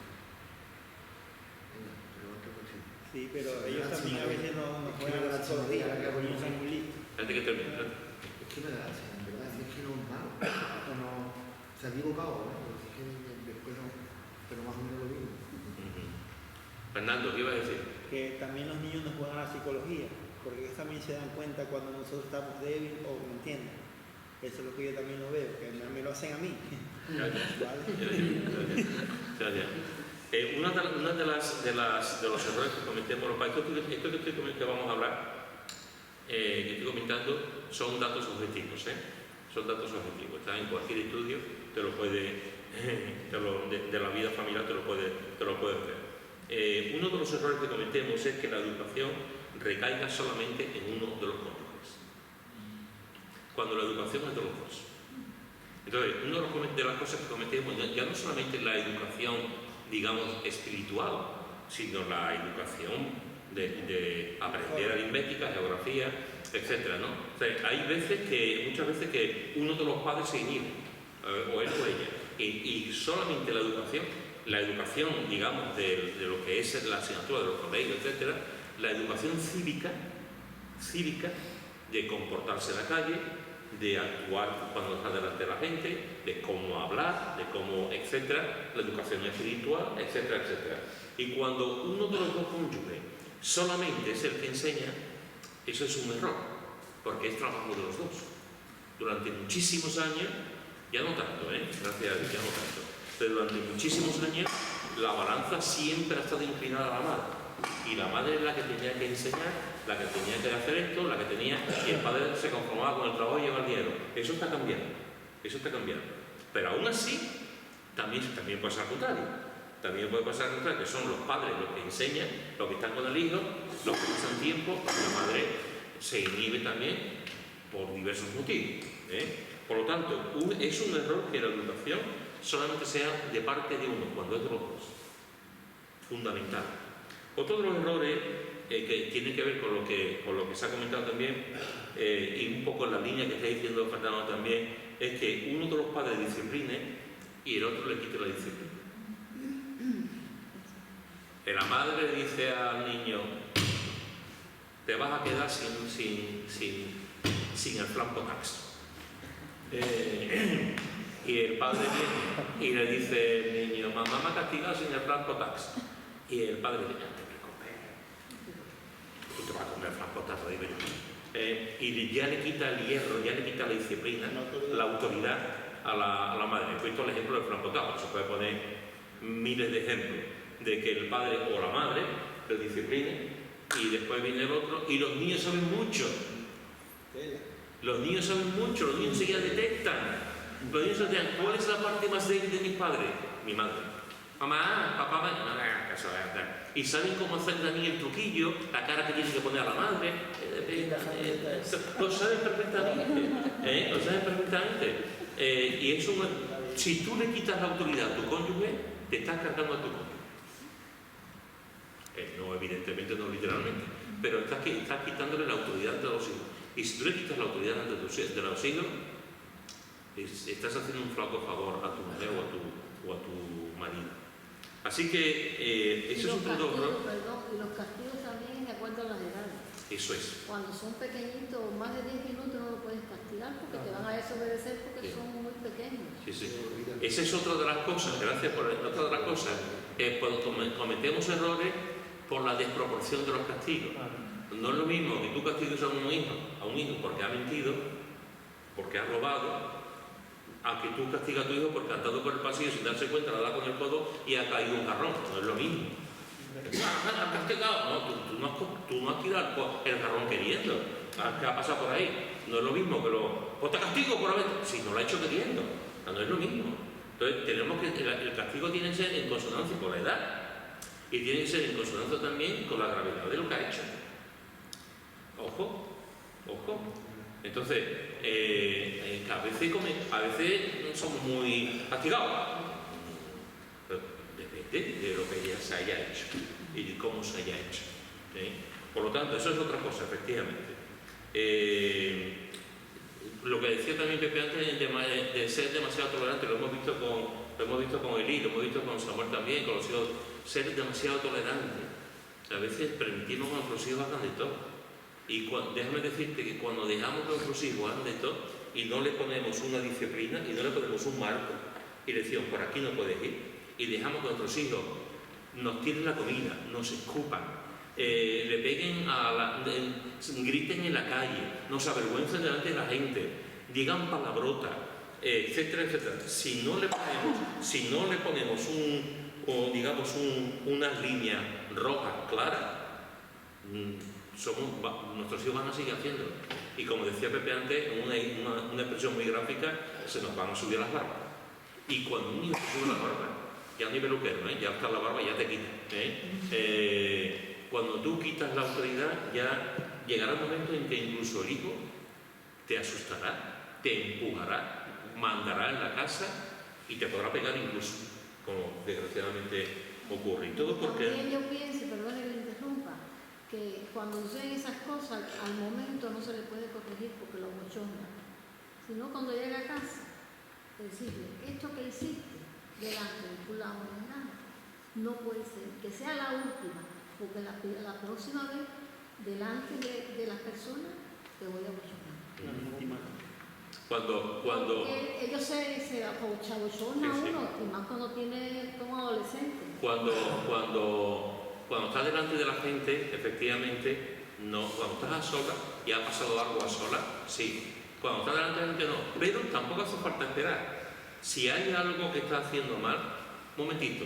venga, te levanto contigo. Sí, pero ellos también a veces no juegan las cosas, no son muy listos. Antes que termine. Es que me da lástima, en verdad, es que no es malo. Se ha equivocado, ¿no? Es que después no, pero más o menos lo mismo. Fernando, ¿qué ibas a decir? Que también los niños nos juegan a la psicología, porque ellos también se dan cuenta cuando nosotros estamos débiles o no entienden. Eso es lo que yo también lo veo, que me lo hacen a mí. ¿Vale? Una de los errores que cometemos los padres, esto que vamos a hablar, que estoy comentando, son datos objetivos, son datos objetivos. Está en cualquier estudio, te lo puede, de la vida familiar te lo puedes ver. Uno de los errores que cometemos es que la educación recaiga solamente en uno de los cónyuges, cuando la educación es de los dos. Entonces, una de las cosas que cometemos ya no solamente la educación, digamos, espiritual, sino la educación de aprender aritmética, geografía, etcétera, ¿no? O sea, hay muchas veces que uno de los padres se inhibe, o él o ella, y solamente la educación, digamos, de lo que es la asignatura de los colegios, etcétera, la educación cívica, de comportarse en la calle, de actuar cuando está delante de la gente, de cómo hablar, de cómo, etcétera, la educación espiritual, etcétera, etcétera. Y cuando uno de los dos cónyuges solamente es el que enseña, eso es un error, porque es trabajo de los dos. Durante muchísimos años, ya no tanto, gracias a Dios, ya no tanto, pero durante muchísimos años la balanza siempre ha estado inclinada a la madre. Y la madre es la que tenía que enseñar, la que tenía que hacer esto, y el padre se conformaba con el trabajo y llevar el dinero. Eso está cambiando. Pero aún así, también puede ser al contrario. También puede pasar al contrario, que son los padres los que enseñan, los que están con el hijo, los que pasan tiempo, la madre se inhibe también por diversos motivos. Por lo tanto, es un error que la educación solamente sea de parte de uno, cuando es de los dos. Fundamental. Otro de los errores que tiene que ver con lo que se ha comentado también, y un poco en la línea que está diciendo Fernando también, es que uno de los padres discipline y el otro le quite la disciplina. La madre le dice al niño: te vas a quedar sin el flan potax. Y el padre viene y le dice al niño: mamá me ha castigado sin el flan potax. Y el padre dice: no te preocupes, tú te vas a comer flan potax, digo yo. Y ya le quita el hierro, ya le quita la disciplina, la autoridad a la madre. He puesto el ejemplo del flan potax, se puede poner miles de ejemplos de que el padre o la madre le discipline y después viene el otro, y los niños saben mucho. Los niños enseguida detectan. Los niños detectan cuál es la parte más débil de mi padre. Mi madre. Mamá, papá, no me hagas caso. Y saben cómo hacer también el truquillo, la cara que tienen que poner a la madre. Lo saben perfectamente. Lo saben perfectamente. Y eso, si tú le quitas la autoridad a tu cónyuge, te estás cargando a tu cónyuge. No, evidentemente no literalmente, pero estás quitándole la autoridad de los hijos. Y si tú le quitas la autoridad de los hijos, estás haciendo un flaco favor a tu mujer o a tu marido. Así que eso es un error. Y los castigos también de acuerdo a las edades. Eso es. Cuando son pequeñitos, más de 10 minutos no lo puedes castigar porque te van a desobedecer porque son muy pequeños. Sí. Esa es otra de las cosas, gracias por otra de las cosas. Cuando cometemos errores por la desproporción de los castigos. No es lo mismo que tú castigues a un hijo porque ha mentido, porque ha robado, a que tú castigas a tu hijo porque ha andado por el pasillo sin darse cuenta, le da con el codo y ha caído un jarrón. No es lo mismo. ¿Has castigado? No, tú no has tirado el jarrón queriendo. ¿Qué ha pasado por ahí? No es lo mismo que pues te castigo por haber... Si no lo ha hecho queriendo. No es lo mismo. Entonces tenemos que... El castigo tiene que ser en consonancia con la edad. Y tiene que ser en consonancia también con la gravedad de lo que ha hecho. Ojo. Entonces, a veces somos muy castigados. Pero depende de lo que ya se haya hecho y de cómo se haya hecho. Por lo tanto, eso es otra cosa, efectivamente. Lo que decía también Pepe antes de ser demasiado tolerante, lo hemos visto con Eli, lo hemos visto con Samuel también, con los hijos, ser demasiado tolerante. A veces permitimos que nuestros hijos hagan de todo. Y déjame decirte que cuando dejamos que nuestros hijos hagan de todo y no le ponemos una disciplina y no le ponemos un marco y le decimos por aquí no puedes ir, y dejamos que nuestros hijos nos tiren la comida, nos escupan, le peguen griten en la calle, nos avergüencen delante de la gente, digan palabrotas, etcétera, etcétera. Si no le ponemos unas líneas rojas claras, nuestros hijos van a seguir haciéndolo. Y como decía Pepe antes, una expresión muy gráfica, se nos van a subir las barbas. Y cuando un niño se sube las barbas, ya no hay peluquero, ya está la barba, ya te quita. Cuando tú quitas la autoridad, ya llegará un momento en que incluso el hijo te asustará, te empujará, mandará en la casa y te podrá pegar incluso, como desgraciadamente ocurre. Y todo porque... También yo pienso, perdone que le interrumpa, que cuando suceden esas cosas, al momento no se le puede corregir porque lo bochorna, sino cuando llega a casa, decirle, esto que hiciste delante de fulano de nada, no puede ser, que sea la última, porque la próxima vez, delante de las personas, te voy a bochornar. Cuando ellos se abochornan sí. uno, y más cuando tiene como adolescente. Cuando estás delante de la gente, efectivamente, no. Cuando estás a solas y ha pasado algo a solas, sí. Cuando estás delante de la gente, no. Pero tampoco hace falta esperar. Si hay algo que está haciendo mal, momentito,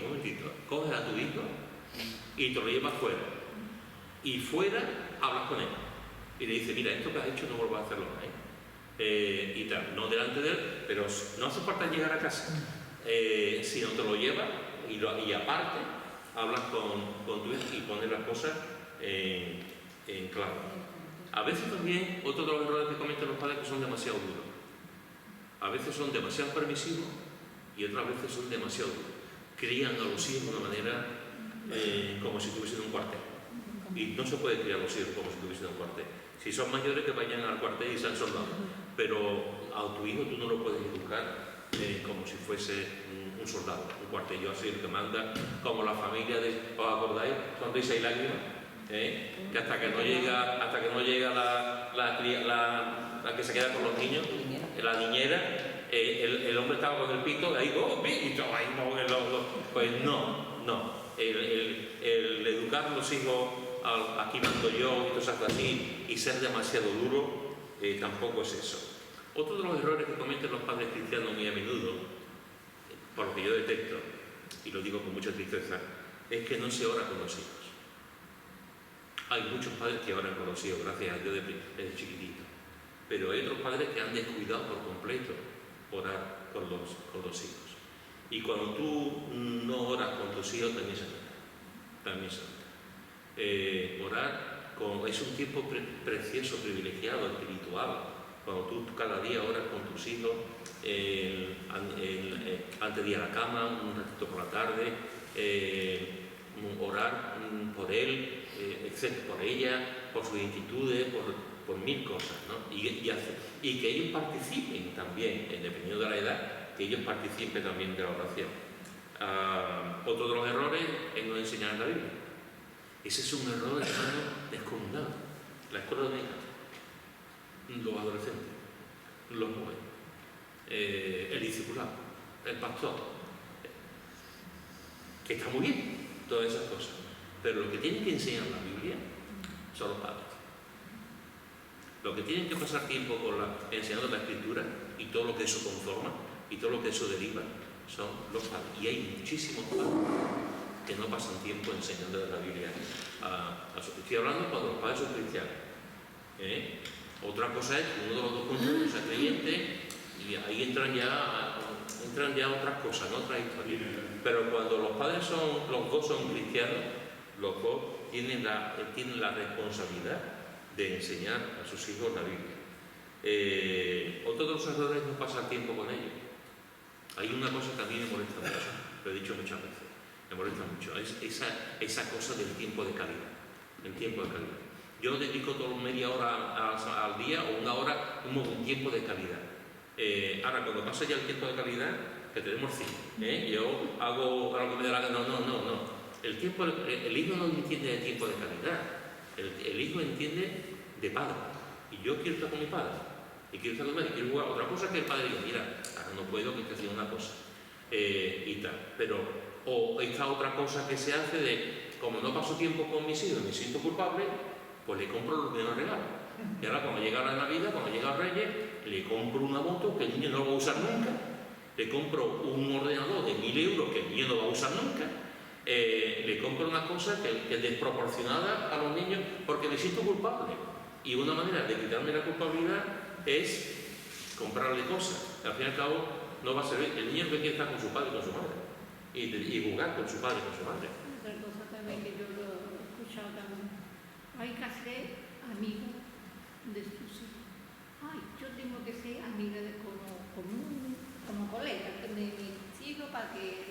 coges a tu hijo y te lo llevas fuera. Y fuera hablas con él. Y le dices, mira, esto que has hecho no vuelvas a hacerlo más. Y tal, no delante de él, pero no hace falta llegar a casa. Si no te lo llevas y aparte hablas con tu hijo y pones las cosas en claro. A veces también, otro de los errores que cometen los padres que son demasiado duros. A veces son demasiado permisivos y otras veces son demasiado duros. Crían a los hijos de una manera como si estuviesen en un cuartel. Y no se puede criar a los hijos como si estuviesen en un cuartel. Si son mayores, que vayan al cuartel y sean soldados. Pero a tu hijo tú no lo puedes educar como si fuese un soldado, un cuartel. Yo soy el que manda, como la familia de, ¿os acordáis? Sonrisa y lágrimas, que hasta que no llega la que se queda con los niños, la niñera, el hombre estaba con el pito, ahí, pues no. El educar a los hijos, aquí mando yo, esto es así, y ser demasiado duro, tampoco es eso. Otro de los errores que cometen los padres cristianos muy a menudo, por lo que yo detecto, y lo digo con mucha tristeza, es que no se ora con los hijos. Hay muchos padres que oran con los hijos, gracias a Dios, desde chiquitito. Pero hay otros padres que han descuidado por completo orar con los hijos. Y cuando tú no oras con tus hijos, también se nota. Orar es un tiempo precioso, privilegiado, espiritual. Cuando tú cada día oras con tus hijos, antes de ir a la cama, un ratito por la tarde, orar por él, por ella, por sus inquietudes, por mil cosas, ¿no? Y que ellos participen también, dependiendo de la edad, que ellos participen también de la oración. Otro de los errores es no enseñar la Biblia. Ese es un error, hermano, descomunal. La escuela dominical, los adolescentes, los jóvenes, el discipulado, el pastor, que está muy bien, todas esas cosas. Pero lo que tienen que enseñar la Biblia son los padres. Los que tienen que pasar tiempo enseñando la Escritura y todo lo que eso conforma y todo lo que eso deriva son los padres. Y hay muchísimos padres que no pasan tiempo enseñando la Biblia estoy hablando cuando los padres son cristianos. Otra cosa es que uno de los dos cónyuges sea creyente y ahí entran ya otras cosas, ¿no? Otras historias. Pero cuando los dos son cristianos, los dos tienen la responsabilidad de enseñar a sus hijos la Biblia. Otro de los errores es no pasar tiempo con ellos. Hay una cosa que a mí me molesta mucho, lo he dicho muchas veces. Me molesta mucho, es esa cosa del tiempo de calidad. El tiempo de calidad. Yo dedico media hora al día o una hora un tiempo de calidad. Ahora, cuando pasa ya el tiempo de calidad, que tenemos cine, yo hago algo que me da la gana. No. El hijo no entiende de tiempo de calidad. El hijo entiende de padre. Y yo quiero estar con mi padre. Y quiero estar con él. Y quiero jugar. Otra cosa es que el padre diga, mira, ahora no puedo, que estoy haciendo una cosa. Y tal. Pero O esta otra cosa que se hace de, como no paso tiempo con mis hijos, me siento culpable, pues le compro los primeros regalos. Y ahora cuando llega la Navidad, cuando llega Reyes, le compro una moto que el niño no va a usar nunca, le compro un ordenador de 1.000 euros que el niño no va a usar nunca, le compro una cosa que es desproporcionada a los niños porque me siento culpable. Y una manera de quitarme la culpabilidad es comprarle cosas. Al fin y al cabo no va a servir. El niño que quiere estar con su padre y con su madre. Y jugar con su padre y con su madre. Otra cosa también que yo lo he escuchado también. Hay que hacer amigos de sus hijos. Ay, yo tengo que ser amiga como colega de mis hijos para que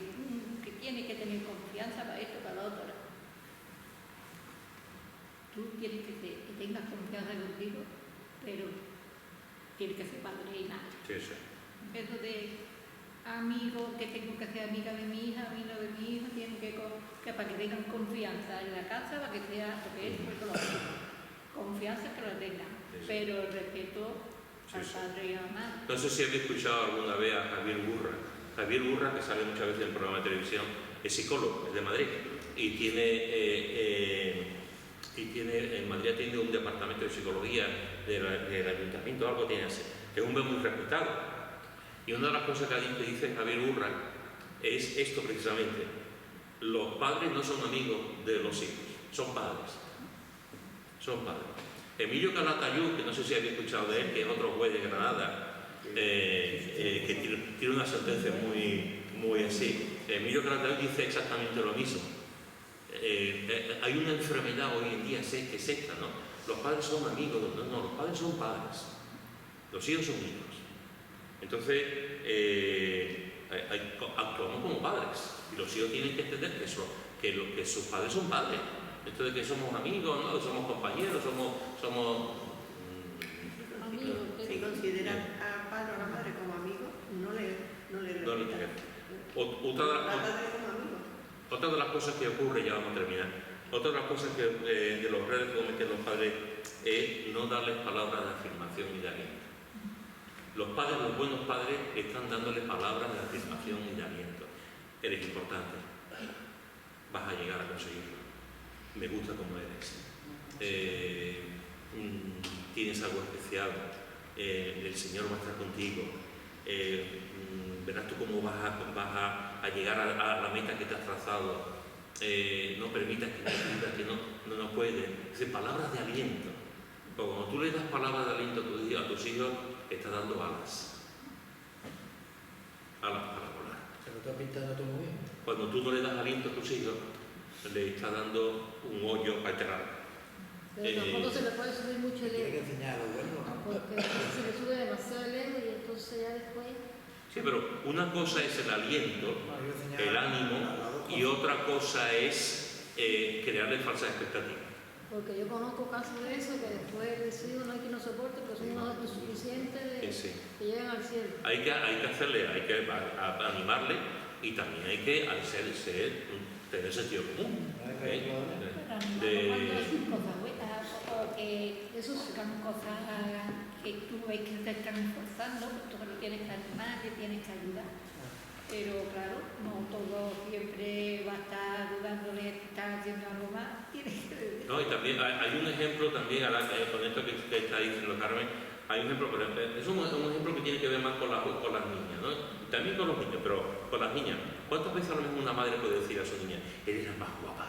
tiene que tener confianza para esto, para lo otro. Tú quieres que tengas confianza contigo, pero tienes que ser padre y nada. Sí, sí. Eso de amigo, que tengo que ser amiga de mi hija, amigo de mi hijo, tienen que para que tengan confianza en la casa, para que sea, porque es lo confianza que la tengan, Sí, sí. pero el respeto Sí, al sí. padre y a la madre. No sé si habéis escuchado alguna vez a Javier Burra. Javier Burra, que sale muchas veces en programa de televisión, es psicólogo, es de Madrid y en Madrid tiene un departamento de psicología del ayuntamiento, algo tiene así, que es un hombre muy respetado. Y una de las cosas que dice Javier Burra es esto precisamente: los padres no son amigos de los hijos, son padres. Son padres. Emilio Calatayud, que no sé si habéis escuchado de él, que es otro juez de Granada, que tiene una sentencia muy así. Emilio Calatayud dice exactamente lo mismo. Hay una enfermedad hoy en día que es esta, ¿no? Los padres son amigos, no, los padres son padres, los hijos son hijos. Entonces, actuamos como padres y los hijos tienen que entender que sus padres son padres. Esto de que somos amigos, ¿no? Somos compañeros, somos Amigos, Si consideran al padre o a la madre como amigo, no le respetan. Otra de las cosas que ocurre, ya vamos a terminar, otra de las cosas de los errores que cometen los padres es no darles palabras de afirmación y de aliento. Los padres, los buenos padres, están dándoles palabras de afirmación y de aliento. Eres importante, vas a llegar a conseguirlo, me gusta como eres, tienes algo especial, el Señor va a estar contigo, verás tú cómo vas a llegar a la meta que te has trazado, no permitas que te digas que no puedes. Es decir, palabras de aliento. Porque cuando tú le das palabras de aliento a tus hijos, estás dando alas para volar. Se lo está pintando todo muy bien. Cuando tú no le das aliento a tus hijos, le estás dando un hoyo para enterrar. Pero tampoco se le puede subir mucho el Tiene que ego, enseñar lo bueno. porque se le sube demasiado el ego y entonces ya después... Sí, pero una cosa es el aliento, No, yo enseñaba el ánimo, las dos y cosas. otra cosa es crearle falsas expectativas. Porque yo conozco casos de eso que después el hijos no hay quien no soporte, porque son unos autosuficientes Sí. que llegan al cielo. Hay que hacerle, hay que animarle, y también hay que tener sentido común. Pero cuando hacen cosas buenas o que hagan cosas que tú ves que te están esforzando, pues tú lo tienes que animar, te tienes que ayudar. Pero claro, no todo siempre va a estar ayudándole a estar haciendo algo más. No, y también hay un ejemplo también, con esto que está diciendo Carmen, hay un ejemplo, es un ejemplo que tiene que ver más con las niñas, ¿no? También con los niños, pero con las niñas. ¿Cuántas veces a lo mismo una madre puede decir a su niña, eres la más guapa?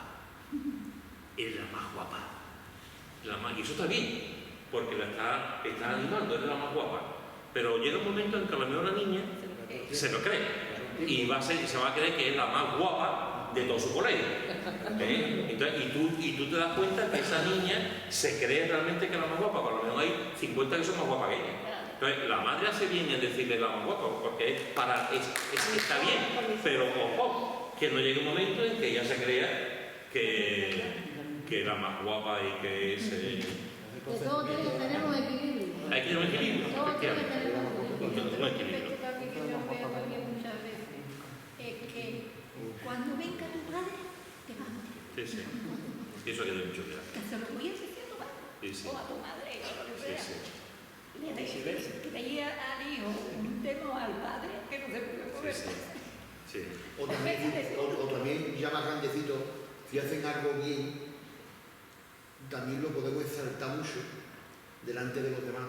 Eres la más guapa. Y eso está bien, porque la está animando, eres la más guapa. Pero llega un momento en que a lo mejor la niña se lo cree. Y se va a creer que es la más guapa de todo su colegio. Entonces, y tú te das cuenta que esa niña se cree realmente que es la más guapa, porque a lo mejor hay 50 que son más guapas que ella. Entonces, la madre hace bien en decirle la más guapa, porque está bien, pero ojo, que no llegue un momento en que ella se crea que es la más guapa y que es... Que todo tiene que tener un equilibrio. Hay que tener un equilibrio, Todo tiene que efectivamente. tener un equilibrio. Esto también que yo veo también muchas veces es que cuando venga tu padre te vas a morir. Sí. Y eso ayuda mucho, ya. Que se lo hubiese sido a tu padre Sí. o a tu madre o lo que sea. Sí. Que veía al hijo un tema al padre que no se puede mover. Sí. Sí. O también ya más grandecito, si hacen algo bien, también lo podemos exaltar mucho delante de los demás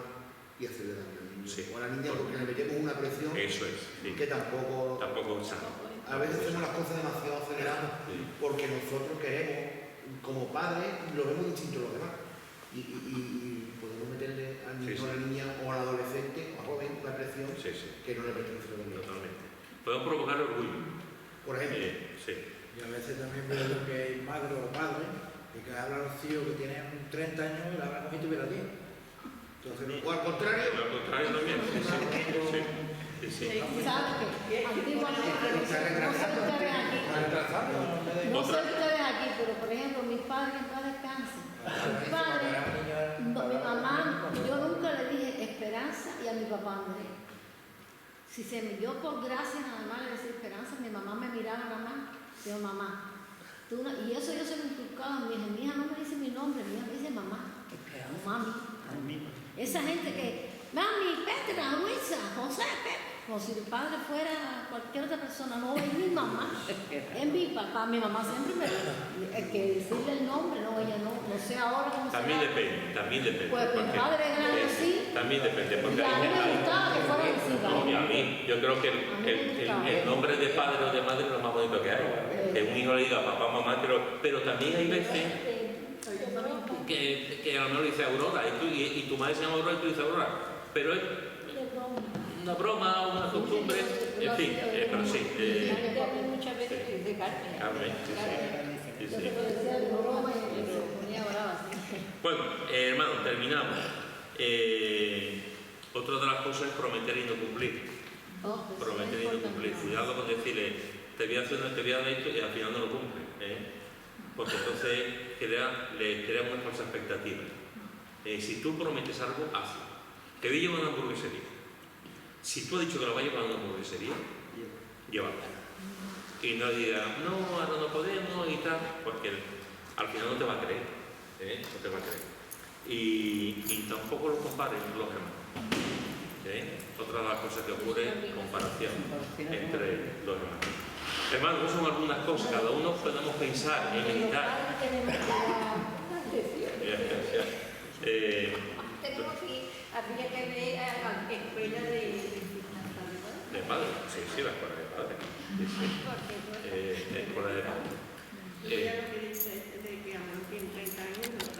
y hacerle daño al niño. Sí. O a la niña porque le metemos una presión Eso es. Sí. que tampoco Tampoco sano. A veces hacemos las cosas demasiado aceleradas porque nosotros queremos, como padres, lo vemos distinto a los demás. Y podemos meterle al niño, a la niña o al adolescente o al joven la presión que no le pertenece a los demás. Totalmente. Podemos provocar orgullo. Por ejemplo. Sí. Y a veces también veo que hay madres o padres que hablan a los tíos que tienen 30 años y la hablan con gente de la 10. Entonces, O al contrario. Lo contrario también. Sí. ¿Sabes qué? Antiguamente, no sé ustedes aquí, no sé ustedes aquí, pero por ejemplo, mis padres en paz descansen. Mi padre, mi mamá, yo nunca le dije Esperanza y a mi papá Andrés. Si se me dio por gracia nada más le decía Esperanza, mi mamá me miraba nada más, digo mamá. Y eso yo se lo inculcaba a mi hija. Mi hija no me dice mi nombre, mi hija me dice mamá. O mami. Esa gente que, mami, Petra, Luisa, José, Pepe. Como si el padre fuera cualquier otra persona, no es mi mamá, es mi papá. Mi mamá siempre me que decirle el nombre, no, ella no sé ahora cómo se llama. También depende. Pues mi padre era así. También depende. Porque y a mí me gustaba que fuera así. No, y a mí, yo creo que el nombre de padre o de madre es lo más bonito que hay. Que un hijo le diga papá, mamá, pero también hay veces que a lo mejor dice Aurora y tu madre se llama Aurora y tú dices Aurora. Pero es una broma, una costumbre, en fin, pero sí. Muchas veces que de Carmen. Carmen, sí. Bueno, hermano, terminamos. Otra de las cosas es prometer y no cumplir. Prometer y no cumplir. Cuidado con decirle, te voy a hacer esto y al final no lo cumple. Porque entonces le creamos una falsa expectativa. Si tú prometes algo, hazlo. Te voy a llevar a una hamburguesería. Si tú has dicho que lo vas a llevar a una hamburguesería, llévalo. Y no digas, no, ahora no podemos y tal, porque al final no te va a creer. No te va a creer. Y tampoco lo compares los demás. Otra de las cosas que ocurre es comparación entre los demás. Hermanos, no son algunas cosas, cada uno podemos pensar y meditar. Había que ver a la escuela de padre. Sí, la escuela de padre. Escuela de padre. Ella lo que dice es de que a lo mejor tiene 30 años,